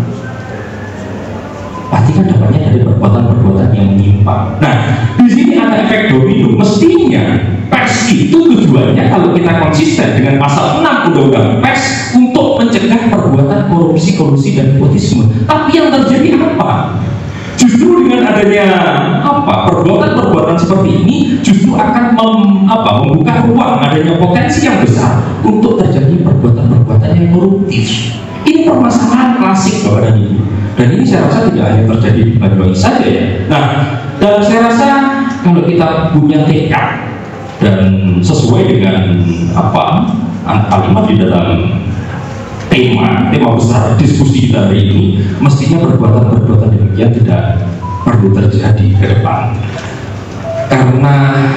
Pasti kan dapatnya dari perbuatan-perbuatan yang menyimpang. Nah, di sini ada efek domino. Mestinya pers itu tujuannya, kalau kita konsisten dengan pasal 6 Undang-Undang Pers, untuk mencegah perbuatan korupsi dan nepotisme. Tapi yang terjadi apa? Justru dengan adanya perbuatan-perbuatan seperti ini justru akan membuka ruang adanya potensi yang besar untuk terjadi perbuatan-perbuatan yang koruptif. Ini permasalahan klasik Bapak dan Ibu. Dan ini saya rasa tidak hanya terjadi di Banyuwangi saja ya. Nah, dan saya rasa kalau kita punya tekad dan sesuai dengan kalimat di dalam tema besar diskusi kita hari ini, mestinya perbuatan-perbuatan demikian tidak perlu terjadi ke depan, karena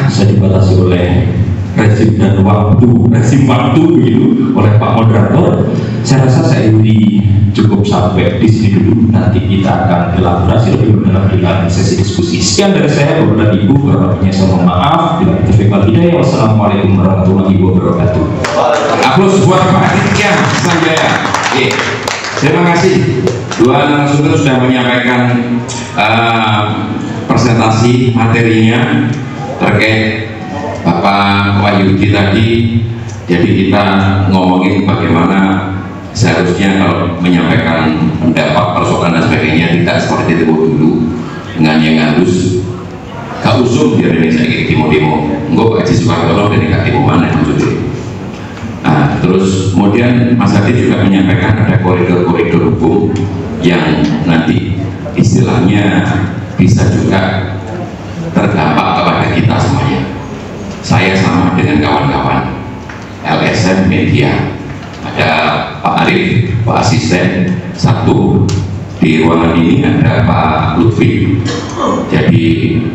saya dibatasi oleh rezim waktu begitu oleh Pak Moderator. Saya rasa saya ini cukup sampai di sini dulu, nanti kita akan elaborasi lebih mendalam di dalam sesi diskusi. Sekian dari saya, Bapak dan Ibu, kurang-lebihnya saya mohon maaf. Bila taufiq wal hidayah, wassalamualaikum warahmatullahi wabarakatuh. Aplaus buat Pak Aditya Sanjaya. Terima kasih. Dua narasumber sudah menyampaikan presentasi materinya terkait Bapak Wahyudi tadi. Jadi kita ngomongin bagaimana seharusnya kalau menyampaikan pendapat, persoalan dan sebagainya tidak seperti itu dulu, dengan yang halus. Gak usum biar ini saya kayak demo-demo. Enggak Pak Haji Soekarno dari kak demo mana maksudnya. Nah, terus kemudian Mas Hadi juga menyampaikan ada koridor-koridor hukum yang nanti istilahnya bisa juga terdampak kepada kita semuanya. Saya sama dengan kawan-kawan LSM Media, ada Pak Arif, Pak Asisten satu, di ruangan ini ada Pak Lutfi, jadi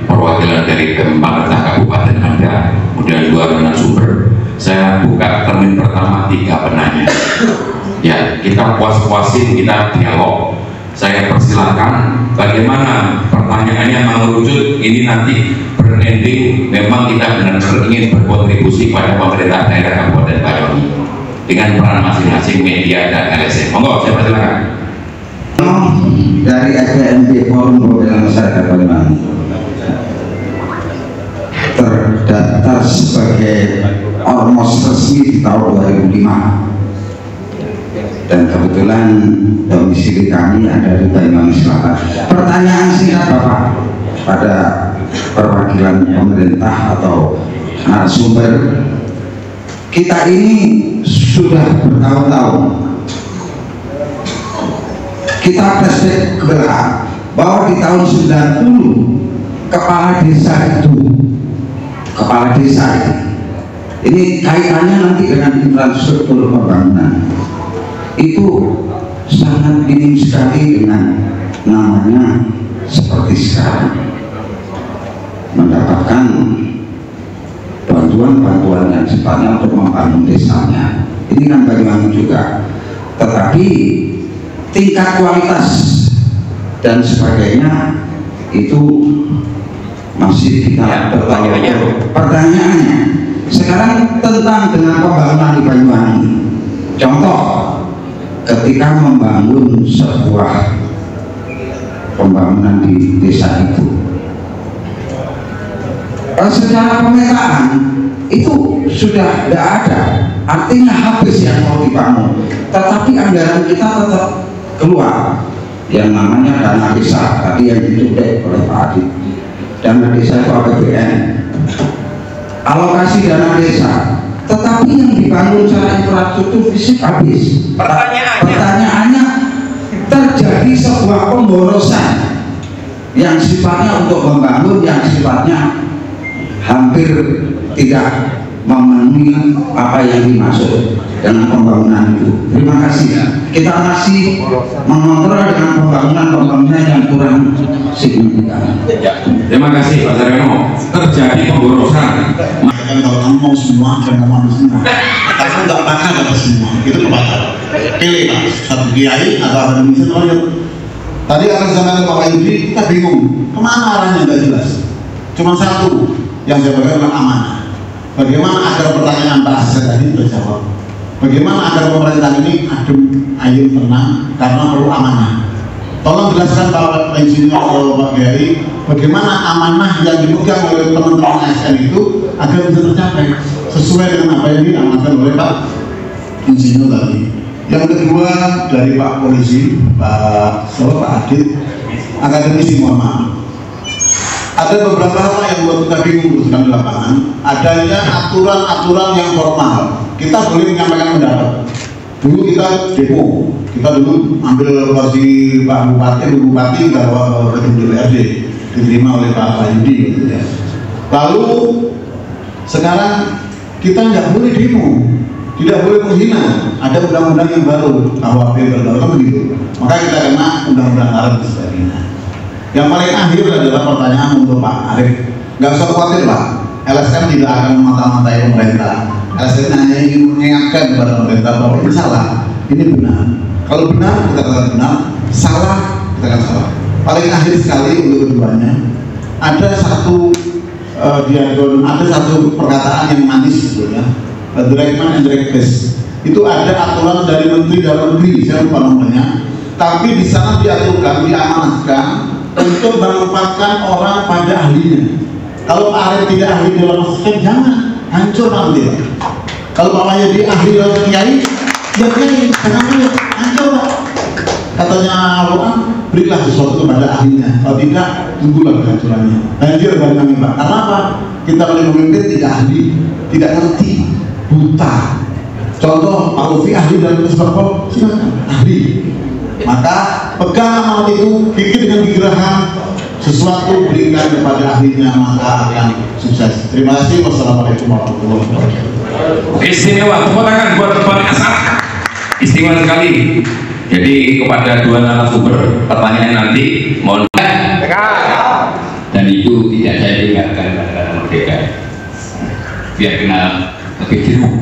perwakilan dari pemerintah kabupaten ada, kemudian dua narasumber. Saya buka termin pertama 3 penanya. Ya, kita puas-puasin, kita dialog. Saya persilahkan bagaimana pertanyaannya mengerucut ini nanti berending memang kita benar-benar ingin berkontribusi pada pemerintah daerah Kabupaten Banyuwangi dengan peran masing-masing media dan LSM. Monggo, saya persilakan. Dari SPMB Forum Perwakilan Masyarakat Banyuwangi terdaftar sebagai ormas resmi di tahun 2005, dan kebetulan domisili kami ada di Banyuwangi Selatan. Pertanyaan singkat Bapak pada perwakilan pemerintah atau narasumber, kita ini sudah bertahun-tahun kita flashback ke belakang bahwa di tahun 90 kepala desa ini kaitannya nanti dengan infrastruktur pembangunan itu sangat minim sekali dengan namanya seperti sekarang. mendapatkan bantuan-bantuan yang sifatnya untuk membangun desanya. Ini kan Banyuwangi juga, tetapi tingkat kualitas dan sebagainya itu masih kita pertanyaannya. Sekarang tentang dengan pembangunan di Banyuwangi, contoh ketika membangun sebuah pembangunan di desa itu, secara pemetaan itu sudah tidak ada, artinya habis yang mau dibangun, tetapi anggaran kita tetap keluar yang namanya dana desa tadi yang ditudek oleh Pak Adit. Dana desa itu APBN, alokasi dana desa, tetapi yang dibangun secara infrastruktur fisik habis. Pertanyaannya terjadi sebuah pemborosan yang sifatnya untuk membangun, yang sifatnya hampir tidak memenuhi apa yang dimaksud dengan pembangunan itu. Terima kasih. Kita masih mengontrol dengan pembangunan yang kurang signifikan. Terima kasih Pak Saryono. Terjadi pemborosan. Kalau kamu mau semua dan kamu mau semua, kalau nggak makan dapat semua, itu kebakaran. Pilih Pak, satu kiai atau ada Indonesia. Tadi akan sama Pak Yudi, kita bingung kemana arahnya, nggak jelas. Cuma satu yang saya berikan adalah amanah. Bagaimana agar pertanyaan Pak Asep tadi terjawab? Bagaimana agar pemerintah ini adem, ayem, tenang karena perlu amanah? Tolong jelaskan Pak Insinyur atau Pak Kiai, bagaimana amanah yang dipegang oleh teman-teman ASN itu agar bisa tercapai sesuai dengan apa yang diamankan oleh Pak Insinyur tadi. Yang kedua dari Pak Polisi, Pak Adit, akademisi, mohon maaf. Ada beberapa hal yang buat kita bingung teruskan di lapangan. Adanya aturan-aturan yang formal. Kita boleh menyampaikan pendapat. Dulu kita demo, kita dulu ambil kursi Pak Bupati bahwa gedung DPRD diterima oleh Pak Yudi, gitu ya. Lalu sekarang kita nggak boleh demo, tidak boleh menghina. Ada undang-undang yang baru, KUHP baru begitu. Maka kita kena undang-undang karet dan sebagainya. Yang paling akhir adalah pertanyaan untuk Pak Arief. Nggak usah khawatir Pak, LSM tidak akan memata-matai pemerintah. LSM hanya ingin mengingatkan kepada pemerintah bahwa ini salah, ini benar. Kalau benar kita katakan benar, salah kita katakan salah. Paling akhir sekali untuk keduanya, ada satu ada satu perkataan yang manis sebetulnya, direct man and direct base. Itu ada aturan dari Menteri Dalam Negeri, saya lupa namanya, tapi di sana diaturkan, diamanatkan untuk menempatkan orang pada ahlinya. Kalau Pak Arief tidak ahli dalam sistem, jangan, hancur nanti. Kalau Pak Wahyudi ahli dalam kiai, ya kiai, jangan hancur Pak. Katanya Al-Quran, berilah sesuatu kepada ahlinya. Kalau tidak, tunggulah kehancurannya. Banjir dari kami Pak. Karena apa? Kita oleh pemimpin tidak ahli, tidak ngerti, buta. Contoh Pak Lufi ahli dalam kesempatan, silakan ahli. Maka pegang amanat itu, bikin dengan pikiran sesuatu, berikan kepada ahlinya, maka akan sukses. Terima kasih. Wassalamualaikum warahmatullahi wabarakatuh. Istimewa, tepuk tangan buat Pak Asad. Istimewa sekali. Jadi kepada dua narasumber pertanyaan nanti mohon dan itu tidak saya tinggalkan pada Merdeka biar kenal lebih jenuh.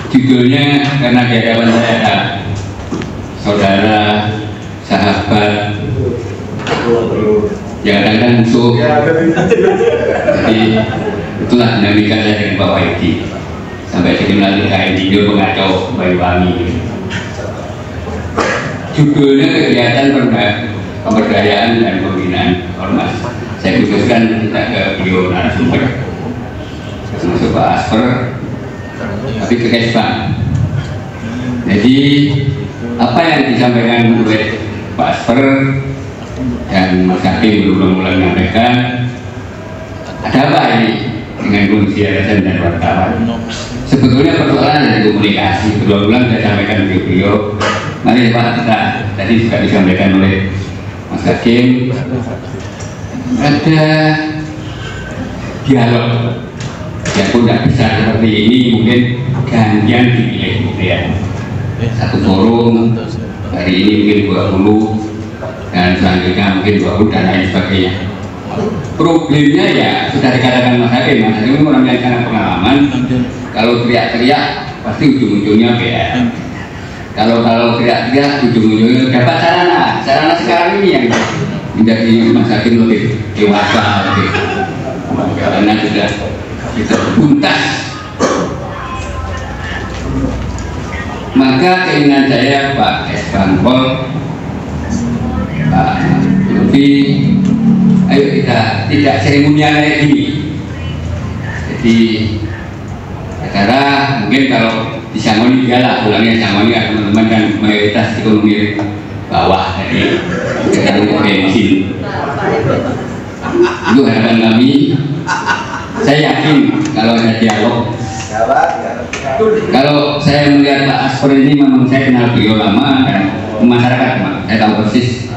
Judulnya karena di hadapan saya ada saudara, sahabat, ya kadang-kadang musuh. Jadi itulah dinamikanya dengan Pak Wahyudi. Sampai dikenal KNDO pengacau Banyuwangi. Judulnya kegiatan pemberdayaan dan pembinaan ormas. Saya khususkan kita ke beliau narasumber, termasuk Pak Asper, tapi ke Kesbang. Jadi apa yang disampaikan oleh Pak Asper dan Mas Hakim berulang-ulang menyampaikan, ada apa ini dengan kondisi LSM dan wartawan? Sebetulnya persoalan dari komunikasi. Berulang-ulang saya sampaikan ke beliau. Mari Pak, tadi juga disampaikan oleh Mas Hakim, ada dialog. Ya pun tidak bisa seperti ini, mungkin gantian dipilih kemudian satu forum hari ini mungkin 20 dan selanjutnya mungkin 20 dan lain sebagainya. Problemnya ya sudah dikatakan Mas Hakim orang yang sangat pengalaman. Kalau teriak-teriak pasti ujung-ujungnya BM. Kalau teriak-teriak ujung-ujungnya dapat sarana sekarang ini yang menjadi Mas Hakim lebih dewasa lebih, karena sudah kita tuntas. Maka keinginan saya Pak Esbangpol, Pak Lutfi, ayo kita tidak seremonial kayak gini. Jadi sekarang mungkin kalau di Sangoni lah pulangnya Sangoni teman-teman kan mayoritas ekonomi bawah, jadi kita untuk bensin. Itu harapan kami. Saya yakin kalau ada dialog. Kalau saya melihat Pak Aspor ini memang saya kenal beliau lama dan masyarakat saya tahu persis.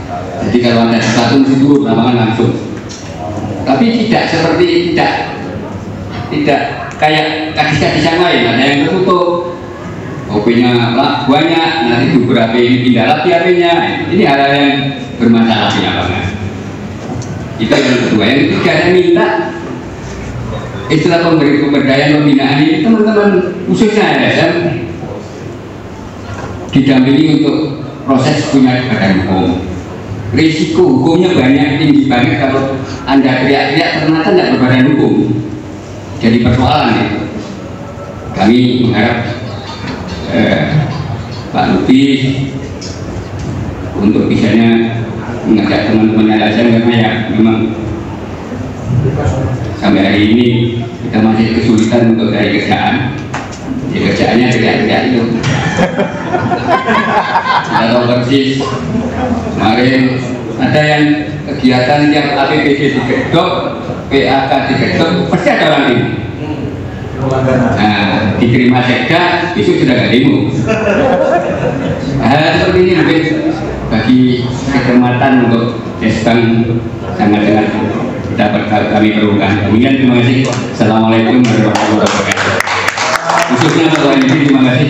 Jadi kalau ada sesuatu mesti turun lapangan langsung. Tapi tidak seperti tidak kayak kaki-kaki yang lain, ada yang tertutup, kopinya banyak, nanti beberapa ini pindah lagi HP-nya. Ini hal-hal yang bermasalah di lapangan. Itu yang kedua. Yang ketiga, saya minta istilah pemberdayaan pembinaan ini teman-teman khususnya LSM didampingi untuk proses punya badan hukum. Risiko hukumnya banyak, tinggi banget kalau Anda teriak-teriak ternyata tidak berbadan hukum. Jadi persoalan ya. Kami mengharap Pak Lutfi untuk bisanya mengajak teman-teman LSM karena ya memang sampai hari ini kita masih kesulitan untuk cari kerjaan. Ya kerjaannya teriak-teriak itu. Kita tahu persis kemarin ada yang kegiatan yang APBD digedok, PAK digedok, pasti ada orang ini. Nah, diterima sekda, besok sudah nggak demo. Hal seperti ini mungkin bagi kehormatan untuk Esbang sangat-sangat dapat kami perlukan. Demikian, terima kasih. Assalamualaikum warahmatullahi wabarakatuh. Khususnya Pak Wandi, terima kasih.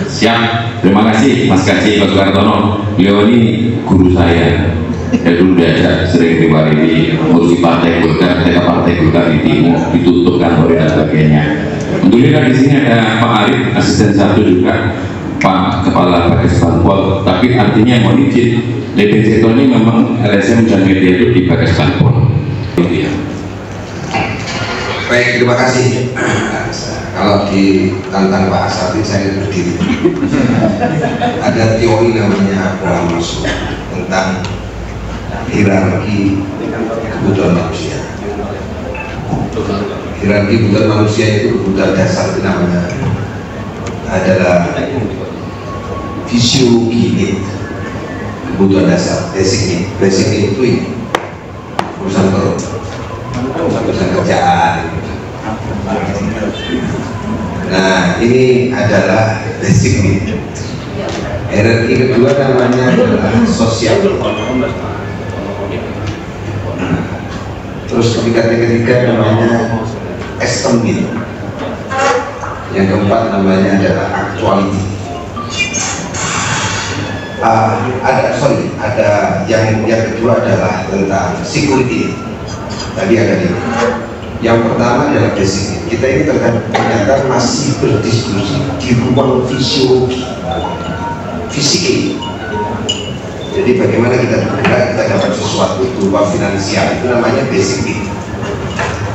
Siap, terima kasih Mas Kaji Pak Soekartono. Beliau ini guru saya. Saya dulu diajak sering diwari ngurusi partai Golkar, ketika partai Golkar ditutup kantor dan sebagainya. Alhamdulillah di sini ada Pak Arif, asisten satu juga, Pak Kepala Bagas Banpol. Tapi artinya mohon izin, Lebeng Seto ini memang LSM dan media itu di Bagas Banpol. Itu ya. Baik, terima kasih. Kalau ditantang Pak Asati saya berdiri. Ada teori namanya Abraham Maslow tentang hierarki kebutuhan manusia. Hierarki kebutuhan manusia itu kebutuhan dasar, itu namanya adalah fisiologi need, kebutuhan dasar, basic need. Basic need itu ini urusan perut, urusan kerjaan. Nah, ini adalah basic need. Hierarki kedua namanya adalah sosial. Terus tingkat ketiga namanya estimate. Yang keempat namanya adalah actuality. Ada yang kedua adalah tentang security. Tadi ada ini. Yang pertama adalah basic. Kita ini ternyata masih berdiskusi di ruang fisiologi, fisik. Jadi bagaimana kita bergerak, kita dapat sesuatu berupa finansial, itu namanya basic need.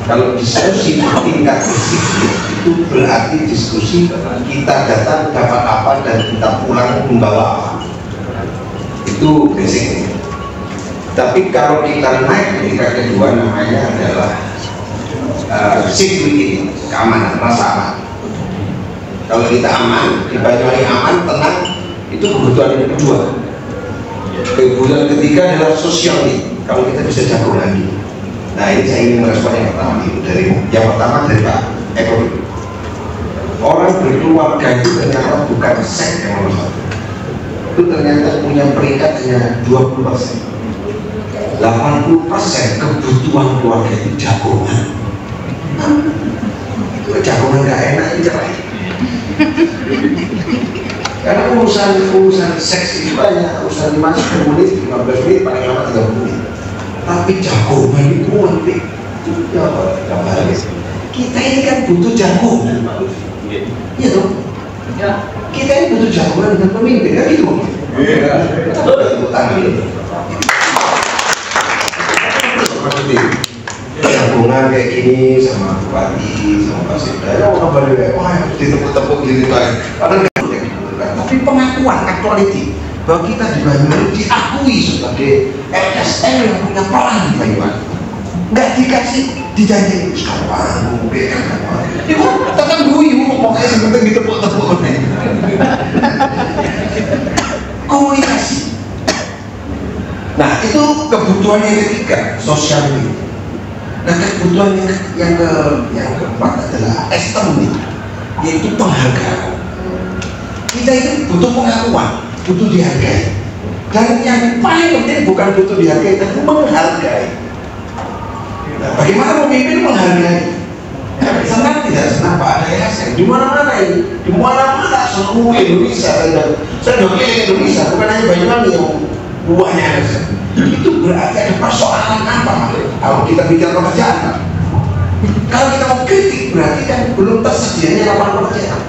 Kalau diskusi tingkat basic need itu berarti diskusi kita datang dapat apa dan kita pulang membawa apa. Itu basic need. Tapi kalau kita naik ke tingkat kedua namanya adalah security, keamanan, rasa aman. Kalau kita aman, di Banyuwangi aman, tenang, itu kebutuhan yang kedua. Kebutuhan ketiga adalah sosial nih. Kalau kita bisa jago lagi. Nah, ini saya ingin merespon yang pertama itu yang pertama dari Pak Eko. Orang berkeluarga itu ternyata bukan seks yang nomor satu. Itu ternyata punya peringkat hanya 20%. 80% kebutuhan keluarga itu jagongan. Jagongan gak enak, cerai. Karena urusan seks itu banyak, urusan 5 menit, 15 menit, paling lama 30 menit. Tapi jagoan itu nanti kita ini kan butuh jagoan, iya dong. Kita ini butuh jagoan dan pemimpin, kan gitu. Gabungan kayak gini sama bupati, sama Pak Sekda, ya orang balik, wah harus ditepuk-tepuk gitu kan. Tapi pengakuan aktualiti bahwa kita di Banyuwangi diakui sebagai LSM yang punya peran di Banyuwangi, nggak dikasih dijanjiin sekarang BL itu tetap guyu pokoknya seperti ditepuk-tepuk. Komunikasi. Nah itu kebutuhan yang ketiga, sosial media. Nah kebutuhan yang keempat adalah esteem, yaitu penghargaan. Kita itu butuh pengakuan, butuh dihargai. Dan yang paling penting bukan butuh dihargai, tapi menghargai. Nah, bagaimana pemimpin menghargai? Senang tidak senang Pak ada yayasan di mana-mana ini, di mana-mana seluruh Indonesia. Saya udah keliling Indonesia, bukan hanya Banyuwangi yang buahnya yayasan. Itu berarti ada persoalan apa? Kalau kita bicara pekerjaan, kalau kita mau kritik berarti kan belum tersedianya lapangan pekerjaan.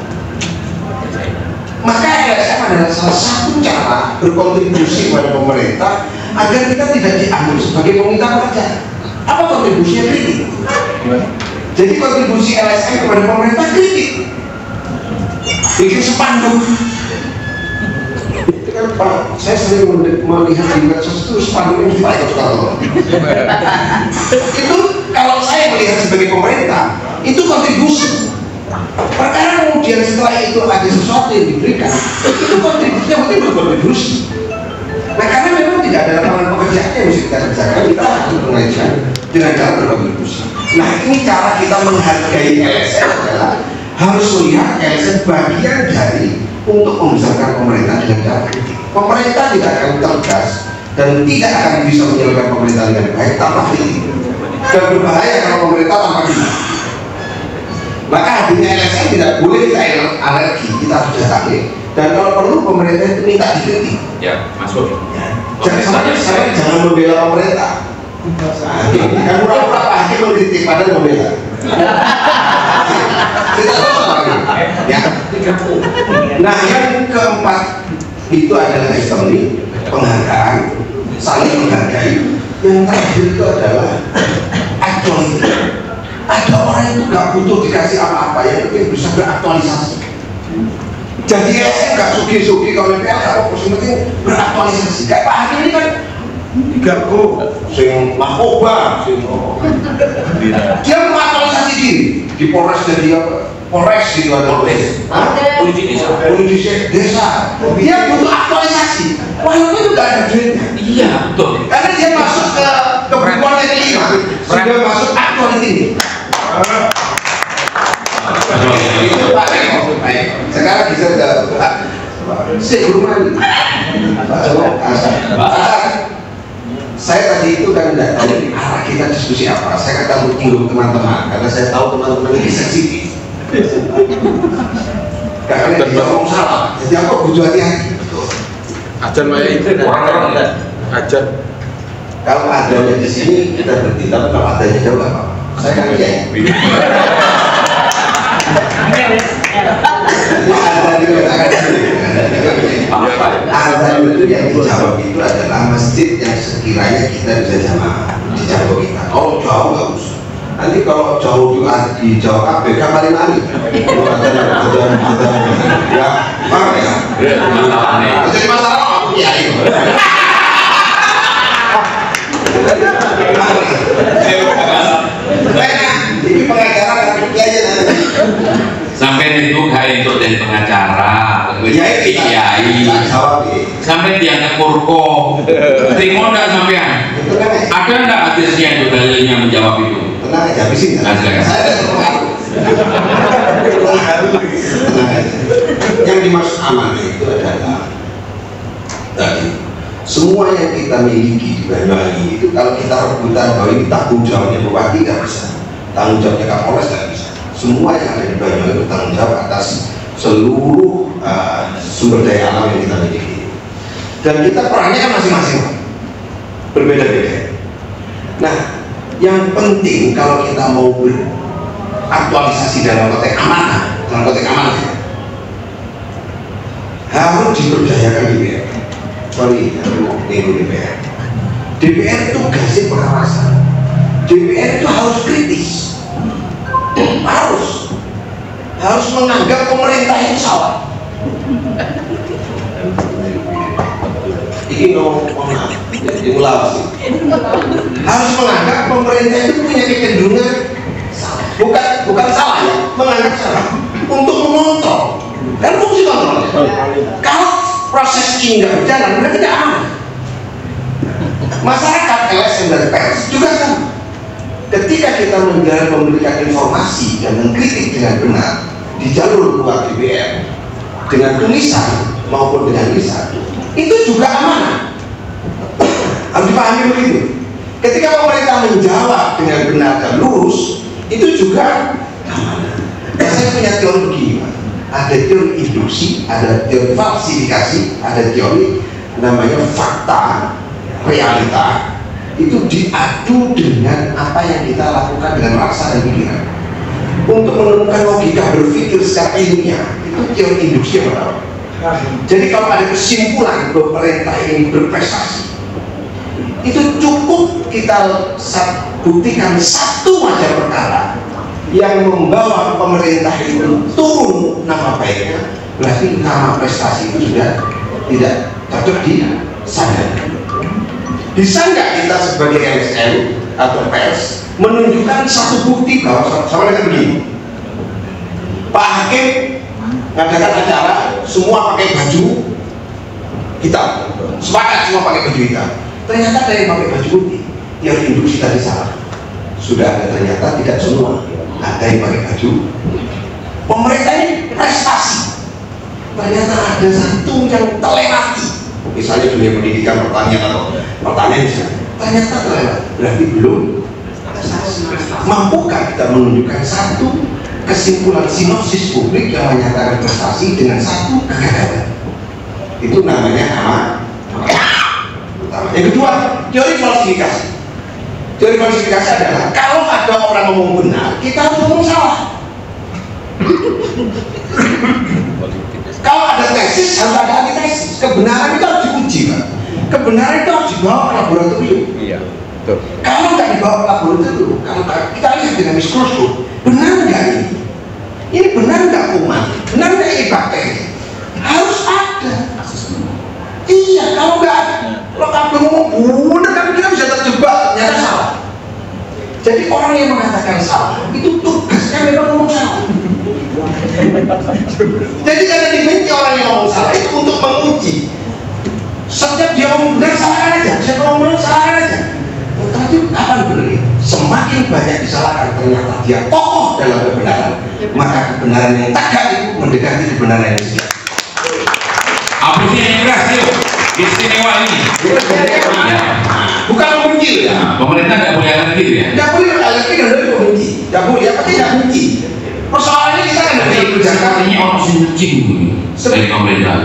Maka LSM adalah salah satu cara berkontribusi kepada pemerintah agar kita tidak dianggap sebagai peminta pekerjaan. Apa kontribusinya? Kritik. Jadi kontribusi LSM kepada pemerintah kritik. Bikin spanduk. Itu kan Pak, saya sering melihat di medsos itu spanduk yang dipakai sekarang. Itu kalau saya melihat sebagai pemerintah, itu kontribusi. Perkara kemudian setelah itu ada sesuatu yang diberikan, itu kontribusinya mungkin berkontribusi. Nah karena memang tidak ada lapangan pekerjaan yang mesti kita kerjakan, kita harus mengajar dengan cara berkontribusi. Nah ini cara kita menghargai LSM adalah harus melihat LSM bagian dari untuk membesarkan pemerintah dengan cara kritik. Pemerintah tidak akan tegas dan tidak akan bisa menyelesaikan pemerintah dengan baik tanpa kritik. Dan berbahaya kalau pemerintah tanpa kritik. Maka hadirnya LSM tidak boleh kita alergi, kita harus datangi. Dan kalau perlu pemerintah itu minta dikritik. Ya, masuk. Jangan sampai saya jangan membela pemerintah. Kan pura-pura Pak Hakim mengkritik padahal membela. Kita tahu ya. Nah yang keempat itu adalah esteem, penghargaan, saling menghargai. Yang terakhir itu adalah aktualitas. Ada orang itu nggak butuh dikasih apa-apa, yang penting bisa beraktualisasi. Jadi LSM nggak sugi-sugi kalau DPR nggak fokus, yang penting beraktualisasi. Kayak Pak Hakim ini kan digaku, sing narkoba, dia mengaktualisasi diri di Polres dan dia Polres gitu ada polisi desa. Dia butuh aktualisasi. Walaupun itu nggak ada duitnya. Iya betul. Karena dia masuk ke kebutuhan yang kelima, sudah masuk aktualisasi. Sekarang bisa Pak Segurman, saya tadi itu kan tidak tahu arah kita diskusi apa. Saya kan menyinggung teman-teman karena saya tahu teman-teman ini sensitif. Karena dia ngomong salah, jadi aku butuh hati-hati. Ajan maya itu orang-orang ajan. Kalau adanya di sini kita berhenti, tapi kalau adanya jauh apa? Saya kan kiai. Azan itu yang dijawab itu adalah masjid yang sekiranya kita bisa jamaah dijawab kita. Kalau jauh nggak usah. Nanti kalau jauh juga dijawab KPK mari-mari. Ya, paham ya? Jadi masalah aku kiai. Ini pengacara kan kiai. Sampai itu kayak itu dari pengacara, kiai, sampai dia ke kurko, terima nggak sampean? Ada nggak hadisnya itu dalilnya menjawab itu? Tenang aja, habisin. Yang dimaksud amanah itu adalah tadi semua yang kita miliki di Banyuwangi itu kalau kita rebutan bahwa ini tanggung jawabnya bupati nggak bisa, tanggung jawabnya Kapolres nggak bisa. Semua yang ada di Banyuwangi bertanggung jawab atas seluruh sumber daya alam yang kita miliki. Dan kita perannya kan masing-masing berbeda-beda. Nah, yang penting kalau kita mau beraktualisasi dalam konteks amanah, harus diberdayakan DPR. DPR itu tugasnya pengawasan. DPR itu harus kritis, harus menganggap pemerintah itu salah. Ini harus menganggap pemerintah itu punya kecenderungan salah. Bukan salah ya, menganggap salah untuk mengontrol. Kan fungsi kontrol. Kalau proses ini nggak berjalan, berarti tidak aman. Masyarakat, LSM dan pers juga sama. Ketika kita memberikan informasi dan mengkritik dengan benar di jalur luar DPR dengan tulisan maupun dengan lisan, itu juga amanah. Harus dipahami begitu. Ketika pemerintah menjawab dengan benar dan lurus, itu juga amanah. Nah, saya punya teori begini, Pak. Ada teori induksi, ada teori falsifikasi, ada teori namanya fakta, realita. Itu diadu dengan apa yang kita lakukan dengan rasa dan pikiran untuk menemukan logika berpikir secara ilmiah. Itu teori induksi yang pertama. Jadi kalau ada kesimpulan pemerintah ini berprestasi, itu cukup kita buktikan satu macam perkara yang membawa pemerintah itu turun nama baiknya, berarti nama prestasi itu sudah tidak cocok disadar. Bisa nggak kita sebagai LSM atau pers menunjukkan satu bukti bahwa sama dengan begini, Pak Hakim mengadakan acara semua pakai baju hitam, sepakat semua pakai baju hitam, ternyata ada yang pakai baju putih. Yang induksi tadi salah, sudah ada ternyata tidak semua, ada yang pakai baju. Pemerintah ini prestasi, ternyata ada satu yang terlewati, misalnya dunia pendidikan, pertanian atau pertanian misalnya, ternyata terlewat, berarti belum prestasi. Mampukah kita menunjukkan satu kesimpulan sinopsis publik yang menyatakan prestasi dengan satu kegagalan? Itu namanya amanah. Yang kedua, teori falsifikasi. Teori falsifikasi adalah kalau ada orang ngomong benar, kita harus ngomong salah. Kalau ada tesis, harus ada antitesis. Kebenaran itu harus diuji, Pak. Kebenaran itu harus dibawa ke laboratorium. Iya, betul. Kalau nggak dibawa ke laboratorium, kalau kita lihat dengan mikroskop, benar nggak ini? Ini benar nggak kuman? Benar nggak ini bakteri? Harus ada. Iya, kalau nggak, kalau kamu ngomong benar, kan kita bisa terjebak, ternyata salah. Jadi orang yang mengatakan salah, itu tugasnya memang ngomong salah. Jadi karena dibenci orang yang ngomong salah itu untuk menguji. Setiap dia ngomong benar, salahkan aja. Saya ngomong benar, salahkan aja. Tapi kapan benar? Semakin banyak disalahkan, ternyata dia kokoh dalam kebenaran, maka kebenaran yang tegak itu mendekati kebenaran yang sehat. Apresiasi yang keras, yuk. Istimewa ini. Bukan membenci ya. Pemerintah nggak boleh lagi ya. Nggak boleh lagi, nggak boleh membenci. Nggak boleh, apa tidak benci. Persoalannya kita kan ada kebijakan ini orang senyucing dari pemerintah.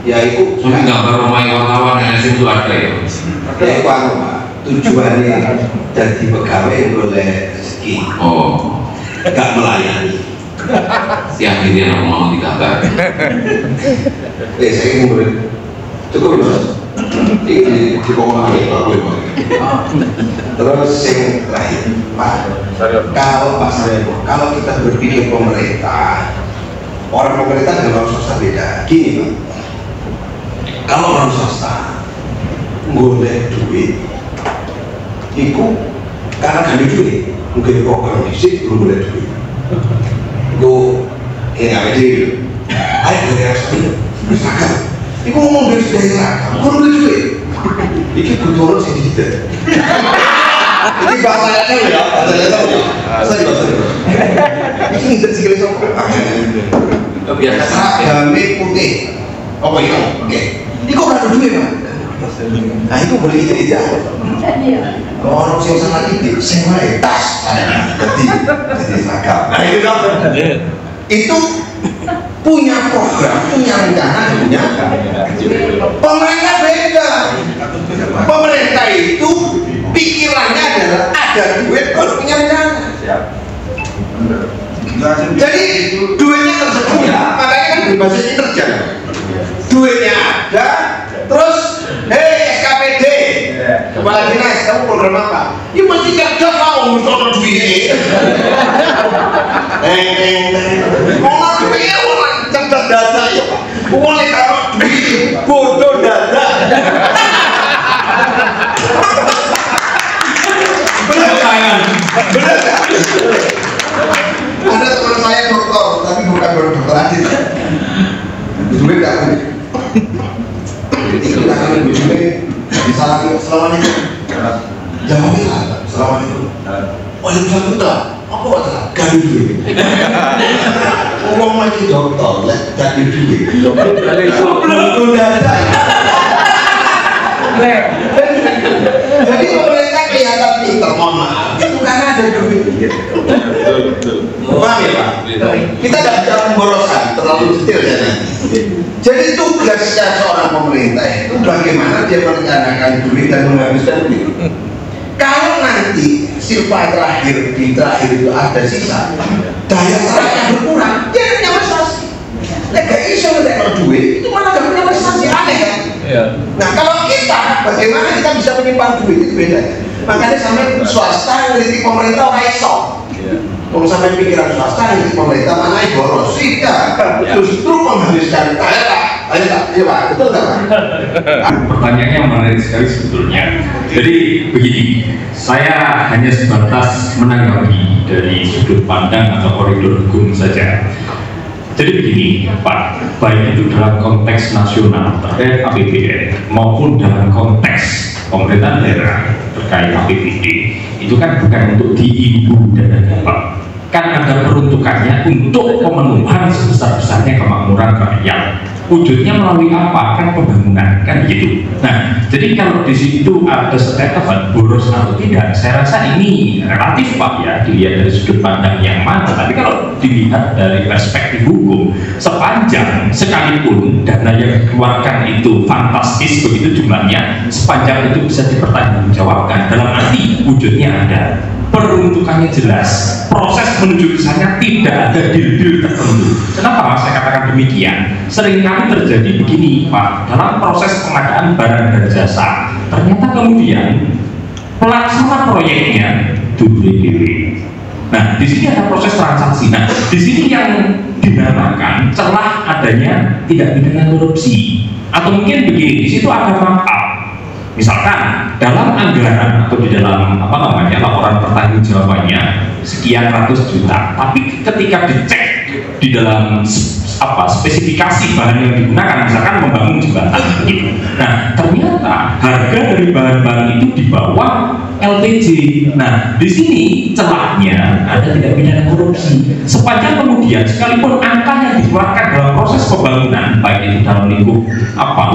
Ya itu. Soalnya gambar rumah wartawan yang itu ada ya. Ya itu apa? Tujuannya jadi pegawai boleh rezeki. Oh. Nggak melayani. Si akhirnya orang mau digambar. Saya ingin boleh. Cukup Mas. Ini di komani Pak boleh. Terus yang terakhir Pak, kalau Pak Saryono, kalau kita berpikir pemerintah, orang pemerintah dan orang swasta beda. Gini Pak, kalau orang swasta boleh duit, itu karena gak ada duit, mungkin program fisik belum boleh duit. Gue nggak ada duit, ayo dari ekspor, misalkan. Iku ngomong dari daerah, kurang duit. Iki kudu sing dididik. Iki bahasanya ya, bahasa ya. Iki ngincer sikile sapa? Biasa seragame putih. Apa iki? Oke. Iku ora duit, Pak. Nah, iku boleh ide ya. Orang sing sangat ide, sing wae tas. Jadi seragam. Nah, itu punya program, punya rencana, punya pemerintah beda. Pemerintah itu pikirannya adalah ada duit baru punya rencana. Jadi duitnya tersedia, makanya kan berbasis kinerja. Duitnya ada, terus SKPD, kepala dinas, kamu program apa? Ya mesti kerja kau, mesti ada duit. Orang duit orang cerdas dada ya Pak. Mulai taruh duit, bodoh dada. Benar kan? Benar kan? Ada teman saya dokter, tapi bukan dokter Adit. Duit gak punya. Jadi kita akan duit disalahin selama itu. Jawabnya selama itu. Waalaikumsalam putra. Apa kata? Gak duit. Ngomong lagi dokter, gak duit. Belum dada. Jadi pemerintah kelihatan pintar, mohon maaf. Itu karena ada duit. Paham ya Pak? Kita tidak bisa memboroskan terlalu detail ya nanti. Jadi tugasnya seorang pemerintah itu bagaimana dia merencanakan duit dan menghabiskan duit. Kalau nanti sifat terakhir di terakhir itu ada sisa, daya sarafnya berkurang, dia akan investasi. Lega iso kalau duit itu malah gak punya investasi, aneh kan? Nah kalau kita, bagaimana kita bisa menyimpan duit itu beda. Makanya sampai swasta ngelitik pemerintah orang iso. Kalau sampai pikiran swasta ngelitik pemerintah mana boros, tidak. Justru menghabiskan daerah. Iya Pak, betul nggak Pak? Pertanyaannya menarik sekali sebetulnya. Jadi begini, saya hanya sebatas menanggapi dari sudut pandang atau koridor hukum saja. Jadi begini Pak, baik itu dalam konteks nasional terkait APBN maupun dalam konteks pemerintahan daerah terkait APBD, itu kan bukan untuk diibu dana dapat, kan ada peruntukannya untuk pemenuhan sebesar-besarnya kemakmuran rakyat. Wujudnya melalui apa? Kan pembangunan, kan begitu. Nah, jadi kalau di situ ada statement boros atau tidak, saya rasa ini relatif Pak ya, dilihat dari sudut pandang yang mana. Tapi kalau dilihat dari perspektif hukum, sepanjang sekalipun dana yang dikeluarkan itu fantastis begitu jumlahnya, sepanjang itu bisa dipertanggungjawabkan, dalam arti wujudnya ada, peruntukannya jelas, proses menuju ke sana tidak ada deal-deal tertentu. Kenapa saya katakan demikian? Seringkali terjadi begini Pak, dalam proses pengadaan barang dan jasa, ternyata kemudian pelaksana proyeknya DPW. Nah, di sini ada proses transaksi. Nah, di sini yang dinamakan celah adanya tidak pidana korupsi. Atau mungkin begini, di situ ada markup. Misalkan dalam anggaran atau di dalam laporan pertanggungjawabannya sekian ratus juta, tapi ketika dicek di dalam spesifikasi bahan yang digunakan, misalkan membangun jembatan gitu. Nah, ternyata harga dari bahan-bahan itu di bawah LPG. Nah, di sini celahnya ada tidak pidana korupsi. Sepanjang kemudian sekalipun angka yang dikeluarkan dalam proses pembangunan, baik itu dalam lingkup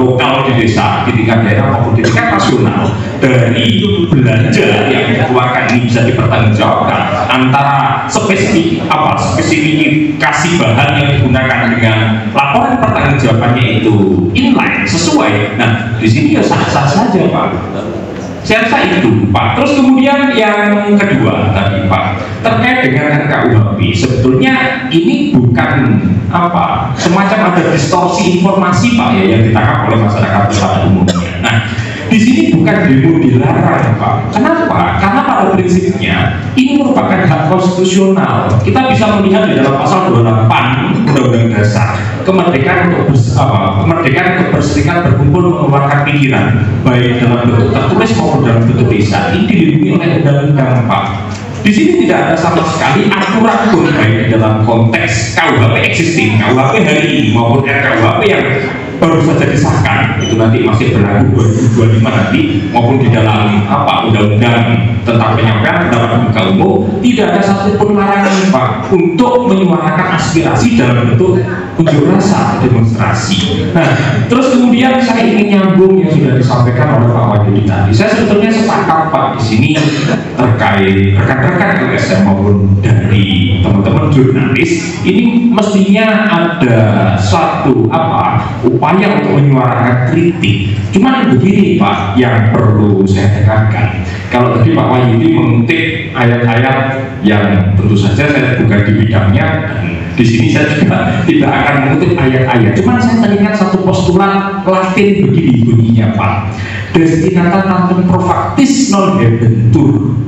lokal di desa, di tingkat daerah maupun di tingkat nasional, dari belanja yang dikeluarkan ini bisa dipertanggungjawabkan antara spesifikasi bahan yang digunakan dengan laporan pertanggungjawabannya itu inline, sesuai. Nah, di sini ya sah-sah saja Pak. Saya rasa itu Pak. Terus kemudian yang kedua tadi Pak, terkait dengan RKUHP, sebetulnya ini bukan semacam ada distorsi informasi Pak ya yang ditangkap oleh masyarakat pada umumnya. Nah, di sini bukan demo dilarang Pak. Kenapa? Karena pada prinsipnya ini merupakan hak konstitusional. Kita bisa melihat di dalam pasal 28 Undang-Undang Dasar, kemerdekaan untuk kemerdekaan keberserikat berkumpul mengeluarkan pikiran, baik dalam bentuk tertulis maupun dalam bentuk lisan, ini dilindungi oleh undang-undang Pak. Di sini tidak ada sama sekali aturan pun baik dalam konteks KUHP existing, KUHP hari ini maupun RKUHP yang baru saja disahkan, itu nanti masih berlaku 2025 nanti, maupun di dalam undang-undang tentang penyampaian pendapat muka umum, tidak ada satupun larangan Pak untuk menyuarakan aspirasi dalam bentuk unjuk rasa, demonstrasi. Nah, terus kemudian saya ingin nyambung yang sudah disampaikan oleh Pak Wahyudi tadi. Saya sebetulnya sepakat Pak Pak di sini terkait rekan-rekan LSM maupun dari teman-teman jurnalis, ini mestinya ada suatu upaya untuk menyuarakan kritik. Cuman begini Pak, yang perlu saya tekankan, kalau tadi Pak Wahyudi mengutip ayat-ayat yang tentu saja saya bukan di bidangnya, dan di sini saya juga tidak akan mengutip ayat-ayat. Cuman saya teringat satu postulat Latin begini bunyinya Pak: destinata tantum profactis non debentur.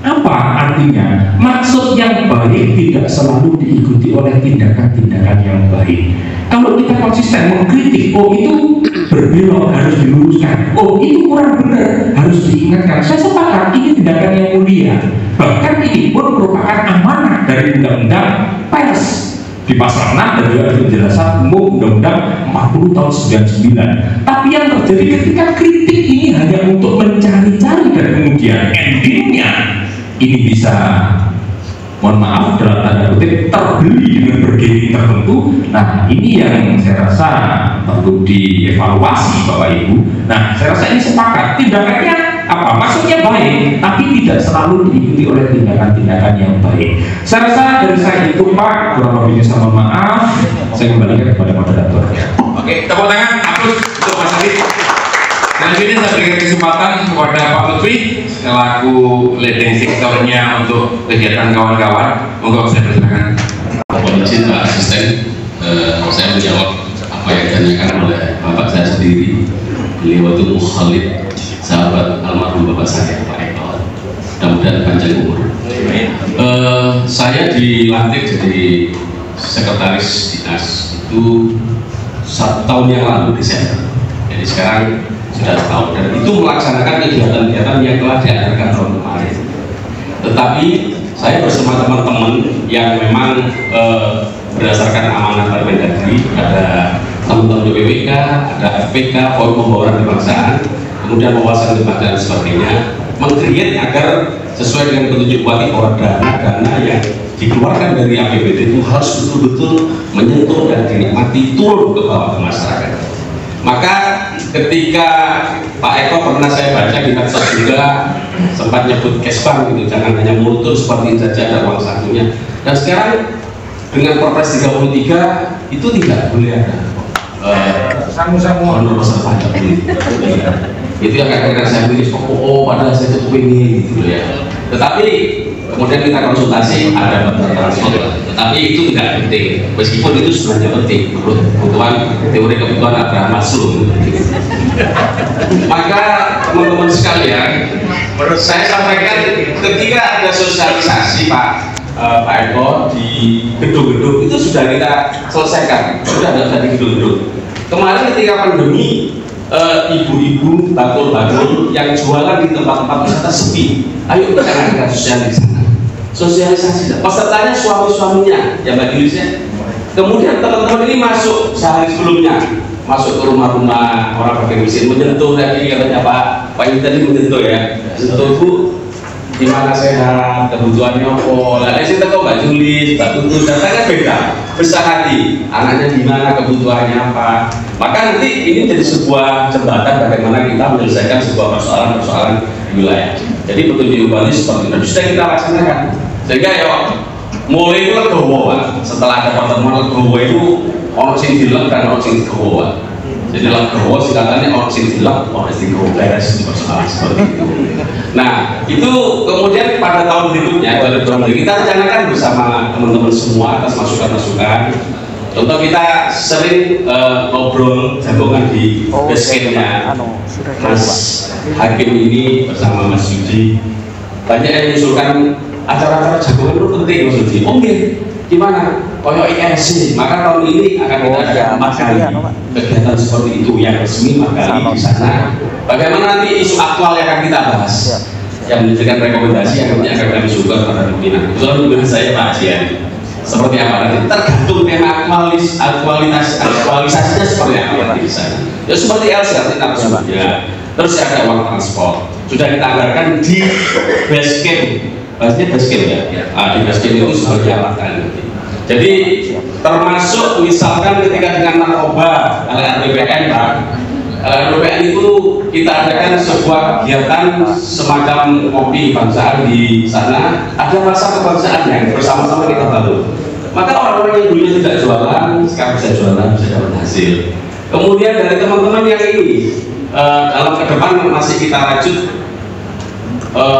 Apa artinya? Maksud yang baik tidak selalu diikuti oleh tindakan-tindakan yang baik. Kalau kita konsisten mengkritik, oh itu berbelok, harus diluruskan, oh itu kurang benar, harus diingatkan. Saya sepakat, ini tindakan yang mulia. Bahkan ini pun merupakan amanah dari undang-undang pers di pasal 6 dan juga penjelasan umum undang-undang 40 tahun 99. Tapi yang terjadi ketika kritik ini hanya untuk mencari-cari dan kemudian endingnya ini bisa, mohon maaf dalam tanda kutip, terbeli dengan bergaining tertentu. Nah ini yang saya rasa perlu dievaluasi Bapak Ibu. Nah saya rasa ini sepakat, tindakannya maksudnya baik, tapi tidak selalu diikuti oleh tindakan-tindakan yang baik. Saya rasa dari saya itu Pak, kurang lebihnya saya mohon maaf. Saya kembalikan kepada moderator. Oke, tepuk tangan, aplaus untuk Mas Adit. Dan ini saya berikan kesempatan kepada Pak Lutfi selaku leading sektornya untuk kegiatan kawan-kawan. Monggo saya persilakan. Mohon izin Pak Asisten, saya menjawab apa yang ditanyakan oleh Bapak saya sendiri. Beliau itu mukhalid, sahabat almarhum Bapak saya Pak Eko. Mudah-mudahan panjang umur. Saya dilantik jadi sekretaris dinas itu 1 tahun yang lalu Desember. Jadi sekarang sudah setahun, dan itu melaksanakan kegiatan-kegiatan yang telah diadakan tahun kemarin. Tetapi saya bersama teman-teman yang memang berdasarkan amanah Permendagri, ada teman-teman BPWK, ada FPK, Forum Pembauran Kebangsaan, kemudian wawasan kebangsaan dan sebagainya, meng-create agar sesuai dengan petunjuk Bupati bahwa dana yang dikeluarkan dari APBD itu harus betul-betul menyentuh dan dinikmati turun ke bawah ke masyarakat. Maka ketika Pak Eko pernah saya baca di medsos juga sempat nyebut cashbank gitu, jangan hanya multur seperti itu saja, ada uang sakunya. Dan sekarang dengan Perpres 33 itu tidak boleh ada honor besar pajak itu yang kadang-kadang saya pikir padahal saya cukup ini gitu ya. Tetapi kemudian kita konsultasi ada transport, tetapi itu tidak penting, meskipun itu sebenarnya penting menurut kebutuhan teori kebutuhan Abraham Maslow. Maka teman-teman sekalian, saya sampaikan ketika ada sosialisasi Pak Eko di gedung-gedung itu sudah kita selesaikan, sudah ada di gedung-gedung. Kemarin ketika pandemi, ibu-ibu bakul-bakul yang jualan di tempat-tempat wisata sepi, ayo kita adakan sosialisasi, pesertanya suami-suaminya yang majelisnya. Kemudian teman-teman ini masuk sehari sebelumnya, masuk ke rumah-rumah orang pakai mesin, menyentuh tadi katanya Pak ini tadi menyentuh ya, sentuh Bu di mana sehat, kebutuhannya apa, lalu saya tahu Mbak Juli, Mbak Tutu, datanya beda, besar hati, anaknya gimana, kebutuhannya apa. Maka nanti ini jadi sebuah jembatan bagaimana kita menyelesaikan sebuah persoalan-persoalan di wilayah. Jadi petunjuk Bali seperti itu sudah kita laksanakan. Sehingga ya mulai itu legowo, setelah ada pertemuan legowo itu orang sing dilek dan orang sing legowo. Jadi legowo singkatannya orang sing dilek, orang sing legowo, beres persoalan seperti itu. Nah itu kemudian pada tahun berikutnya kita rencanakan bersama teman-teman semua atas masukan-masukan. Contoh kita sering ngobrol jagongan di basecampnya Mas Hakim ini bersama Mas Yudi. Banyak yang mengusulkan acara-acara jagongan itu penting Mas Yudi. Oke, gimana? Koyo IRC, maka tahun ini akan kita ada 4 kali kegiatan seperti itu yang resmi 4 kali di sana. Bagaimana nanti isu aktual yang akan kita bahas, yang menjadikan rekomendasi yang nanti akan kami suka pada pimpinan. Kebetulan saya Pak Jian. Seperti apa nanti tergantung tema aktualisasinya seperti apa nanti di sana. Ya seperti LC nanti narasumbernya. Terus ada uang transport. Sudah kita anggarkan di base camp. Bahasanya base camp ya. Di base camp itu sebagai alatkan. Jadi termasuk misalkan ketika dengan narkoba, LRPPN Pak, RPN itu kita adakan sebuah kegiatan semacam kopi kebangsaan di sana. Ada rasa kebangsaan yang bersama-sama kita bangun. Maka orang-orang yang dulunya tidak jualan sekarang bisa jualan, bisa dapat hasil. Kemudian dari teman-teman yang ini dalam ke depan masih kita rajut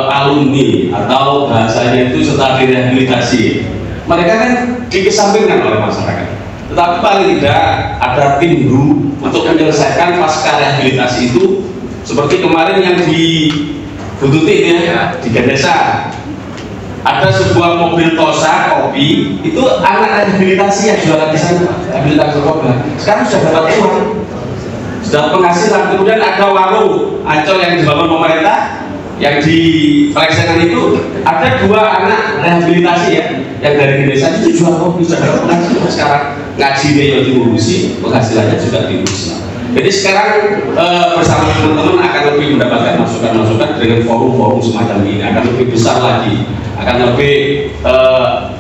alumni atau bahasanya itu setelah direhabilitasi. Mereka kan dikesampingkan oleh masyarakat. Tetapi paling tidak ada tim guru untuk menyelesaikan pasca rehabilitasi itu, seperti kemarin yang di Bututin ya, di Gadesa ada sebuah mobil Tosa kopi, itu anak rehabilitasi yang jualan di sana, rehabilitasi kopi. Sekarang sudah dapat uang, sudah penghasilan. Kemudian ada warung Ancol yang dibangun pemerintah, yang di Peleksenan itu ada 2 anak rehabilitasi ya, yang dari desa itu jual kopi, sudah dapat penghasilan. Sekarang ngaji dia diurusi, penghasilannya juga diurusi. Jadi sekarang bersama teman-teman akan lebih mendapatkan masukan-masukan dengan forum-forum semacam ini, akan lebih besar lagi, akan lebih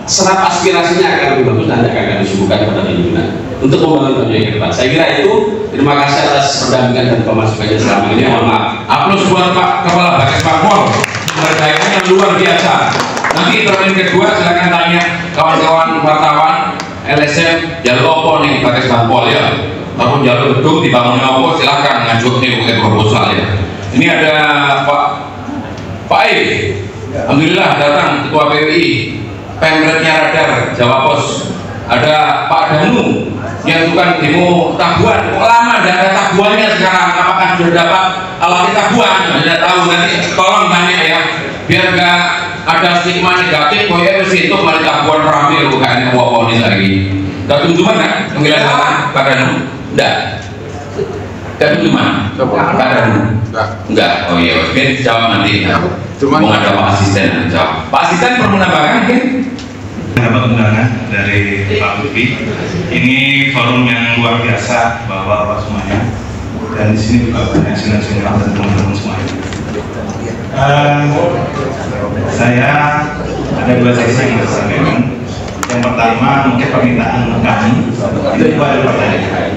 serap aspirasinya akan lebih bagus, nanti akan disuguhkan kepada pimpinan untuk membangun Tanjung ke depan. Saya kira itu. Terima kasih atas pendampingan dan pemasukannya selama ini. Mohon maaf. Aplaus buat Pak Kepala Bagas Parpol, mereka yang luar biasa. Nanti termin kedua silakan tanya kawan-kawan wartawan LSM jalur opo nih Bagas Parpol ya. Ataupun jalur gedung dibangun opo silakan ngajuk nih pakai proposal ya. Ini ada Pak Aib, alhamdulillah datang Ketua PWI, Pemretnya Radar Jawa Pos. Ada Pak Danu yang tukang demo tabuan. Kok lama tidak ada tabuannya sekarang? Apakah sudah dapat alat tabuan? Tidak tahu, nanti tolong tanya ya, biar nggak ada stigma negatif. Kok ya mesti itu mari tabuan rame bukan apa ini lagi. Tidak kunjungan kan? Penjelasan Pak Danu? Tidak. Tidak kunjungan? Pak Danu? Enggak. Oh iya, biar dijawab nanti. Mau ada Pak Asisten jawab. Pak Asisten perlu menambahkan mungkin? Dapat undangan dari Pak Lutfi. Ini forum yang luar biasa bapak-bapak semuanya, dan di sini juga banyak senior-senior dan teman-teman semuanya. Saya ada 2 sesi yang saya sampaikan. Yang pertama mungkin permintaan kami itu juga ada pertanyaan.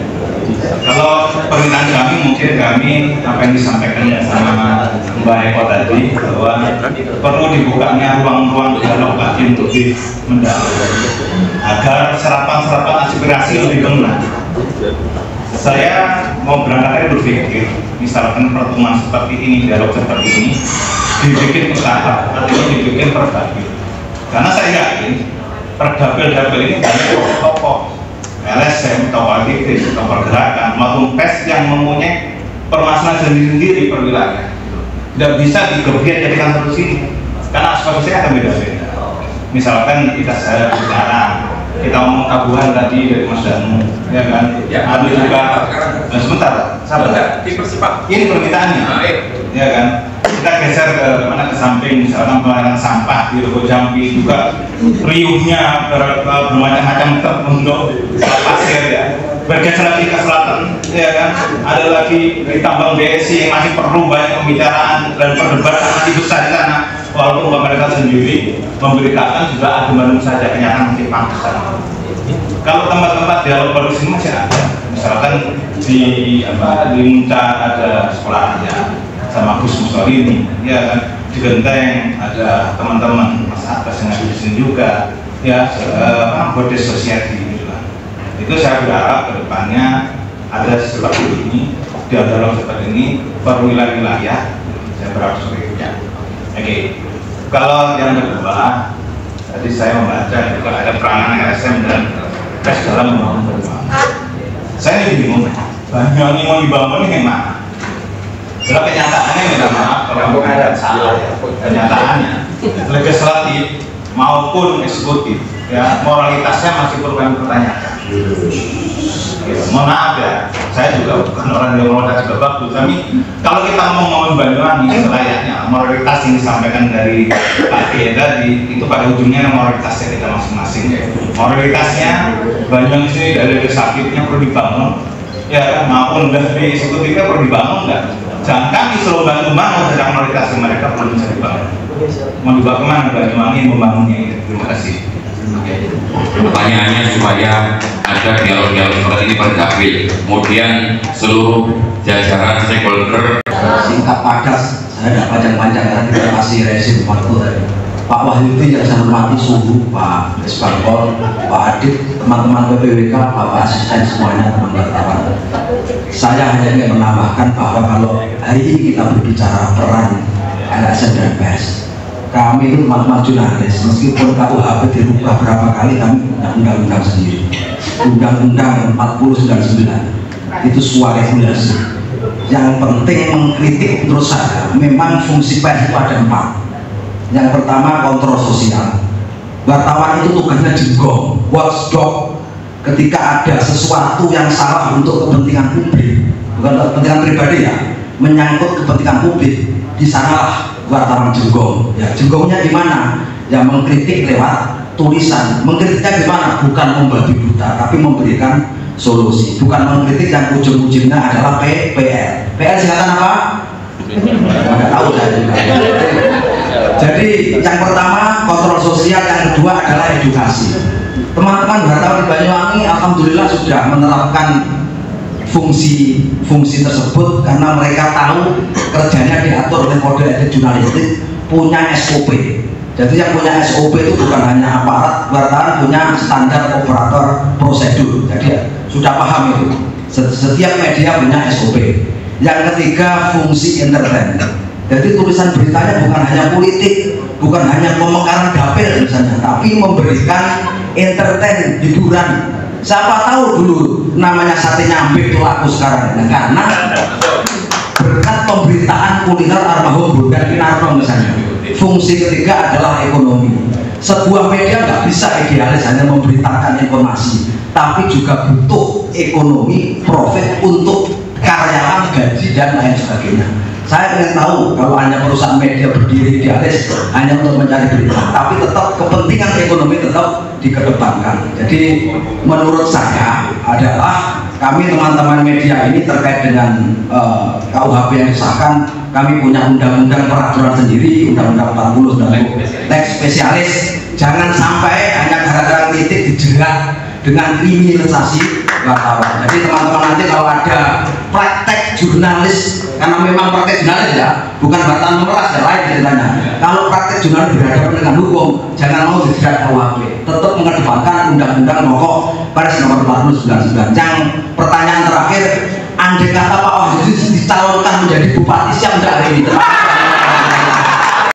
Kalau permintaan kami mungkin kami apa yang disampaikan sama Mbak Eko tadi, bahwa perlu dibukanya ruang-ruang dialog lagi untuk mendalam agar serapan-serapan aspirasi lebih kena. Saya mau berangkat dari berpikir, misalkan pertemuan seperti ini, dialog seperti ini dibikin bertahap, artinya dibikin perbagi. Karena saya yakin perdapil-dapil ini banyak tokoh LSM, tokoh aktivis, tokoh pergerakan maupun PES yang mempunyai permasalahan sendiri-sendiri per wilayah. Tidak bisa digebiar jadikan satu sini, karena aspirasinya akan beda-beda. Misalkan kita saya bicara, kita ngomong tabuhan tadi dari Mas Danu, ya kan? Ya, ada juga. Sebentar, sabar. Ini permintaannya, ya kan? Kita geser ke mana, ke samping, misalkan pembuangan sampah di Rogo Jambi juga riuhnya bermacam-macam terbentuk pasir ya. Bergeser lagi ke selatan, ya kan? Ada lagi di tambang BSI yang masih perlu banyak pembicaraan dan perdebatan masih besar di sana. Walaupun pemerintah sendiri memberitakan juga ada baru saja kenyataan masih pantesan. Kalau tempat-tempat dialog baru sini masih ada, misalkan di Muncak ada sekolah aja sama Gus Mussolini, ya kan? Di Genteng ada teman-teman Mas Abbas yang ada di sini juga, ya Bodes Society. Itu saya berharap kedepannya ada seperti ini, dialog seperti ini per wilayah-wilayah. Saya berharap seperti itu. Oke. Kalau yang kedua, tadi saya membaca juga ada peranan LSM dan PES dalam membangun perubahan. Saya ini bingung, banyak yang mau dibangun ini yang mana? Kalau kenyataannya minta maaf kalau ada salah ya. Kenyataannya legislatif maupun eksekutif, ya moralitasnya masih perlu kami pertanyakan. Mohon maaf ya, saya juga bukan orang yang moralitas juga bagus. Tapi kalau kita ngomong Banyuwangi selayaknya moralitas yang disampaikan dari Pak Kiai tadi itu pada ujungnya moralitasnya kita masing-masing. Moralitasnya Banyuwangi sini dari legislatifnya perlu dibangun, ya maupun dari eksekutifnya perlu dibangun nggak? Jangan kami selalu bantu-bantu sedang moralitas mereka perlu bisa dibangun. Mau dibawa kemana Banyuwangi membangunnya itu? Terima kasih. Pertanyaannya supaya ada dialog-dialog seperti ini pada April. Kemudian seluruh jajaran stakeholder. Singkat padat, saya tidak panjang-panjang karena kita kasih resim waktu. Pak Wahyudi yang saya hormati, Suhu, Pak Esbangkol, Pak Adit, teman-teman PPWK, Bapak Asisten semuanya, teman wartawan. Saya hanya ingin menambahkan bahwa kalau hari ini kita berbicara peran LSM dan pers, kami itu teman-teman jurnalis, meskipun KUHP dirubah berapa kali, kami punya undang-undang sendiri. Undang-undang 4099 itu sebuah regulasi. Yang penting mengkritik terus saja. Memang fungsi pers itu ada 4. Yang pertama, kontrol sosial. Wartawan itu tugasnya jenggong, watchdog. Ketika ada sesuatu yang salah untuk kepentingan publik, bukan kepentingan pribadi ya, menyangkut kepentingan publik, di sanalah wartawan jenggong. Ya, jenggongnya di mana? Ya, mengkritik lewat tulisan. Mengkritiknya gimana? Bukan membabi buta, tapi memberikan solusi. Bukan mengkritik yang ujung-ujungnya adalah PR. PR singkatan apa? Nggak tahu saya juga. Jadi yang pertama kontrol sosial, yang kedua adalah edukasi. Teman-teman wartawan di Banyuwangi alhamdulillah sudah menerapkan fungsi tersebut karena mereka tahu kerjanya diatur oleh kode etik jurnalistik, punya SOP. Jadi yang punya SOP itu bukan hanya aparat wartawan, punya standar operator prosedur. Jadi sudah paham itu. Setiap media punya SOP. Yang ketiga, fungsi entertain. Jadi tulisan beritanya bukan hanya politik, bukan hanya pemekaran dapil misalnya, tapi memberikan entertain, hiburan. Siapa tahu dulu namanya sate nyampe itu laku sekarang, nah, karena berkat pemberitaan kuliner almarhum Burgan Kinarno misalnya. Fungsi ketiga adalah ekonomi. Sebuah media nggak bisa idealis hanya memberitakan informasi, tapi juga butuh ekonomi, profit untuk karyawan, gaji dan lain sebagainya. Saya ingin tahu kalau hanya perusahaan media berdiri idealis hanya untuk mencari berita, tapi tetap kepentingan ekonomi tetap dikedepankan. Jadi menurut saya adalah kami teman-teman media ini terkait dengan KUHP yang disahkan, kami punya undang-undang peraturan sendiri, undang-undang 40 dan teks spesialis. Jangan sampai hanya gara-gara kritik dijerat dengan kriminalisasi wartawan. Jadi teman-teman nanti kalau ada praktek jurnalis, karena memang praktek jurnalis ya, bukan wartawan memeras ya, lain ceritanya. Kalau praktek jurnalis berhadapan dengan hukum, jangan mau dijerat KUHP. Tetap mengedepankan undang-undang pokok Pers nomor 4099. Yang pertanyaan terakhir, andai kata Pak Wahyudi dicalonkan menjadi bupati, siap enggak hari ini?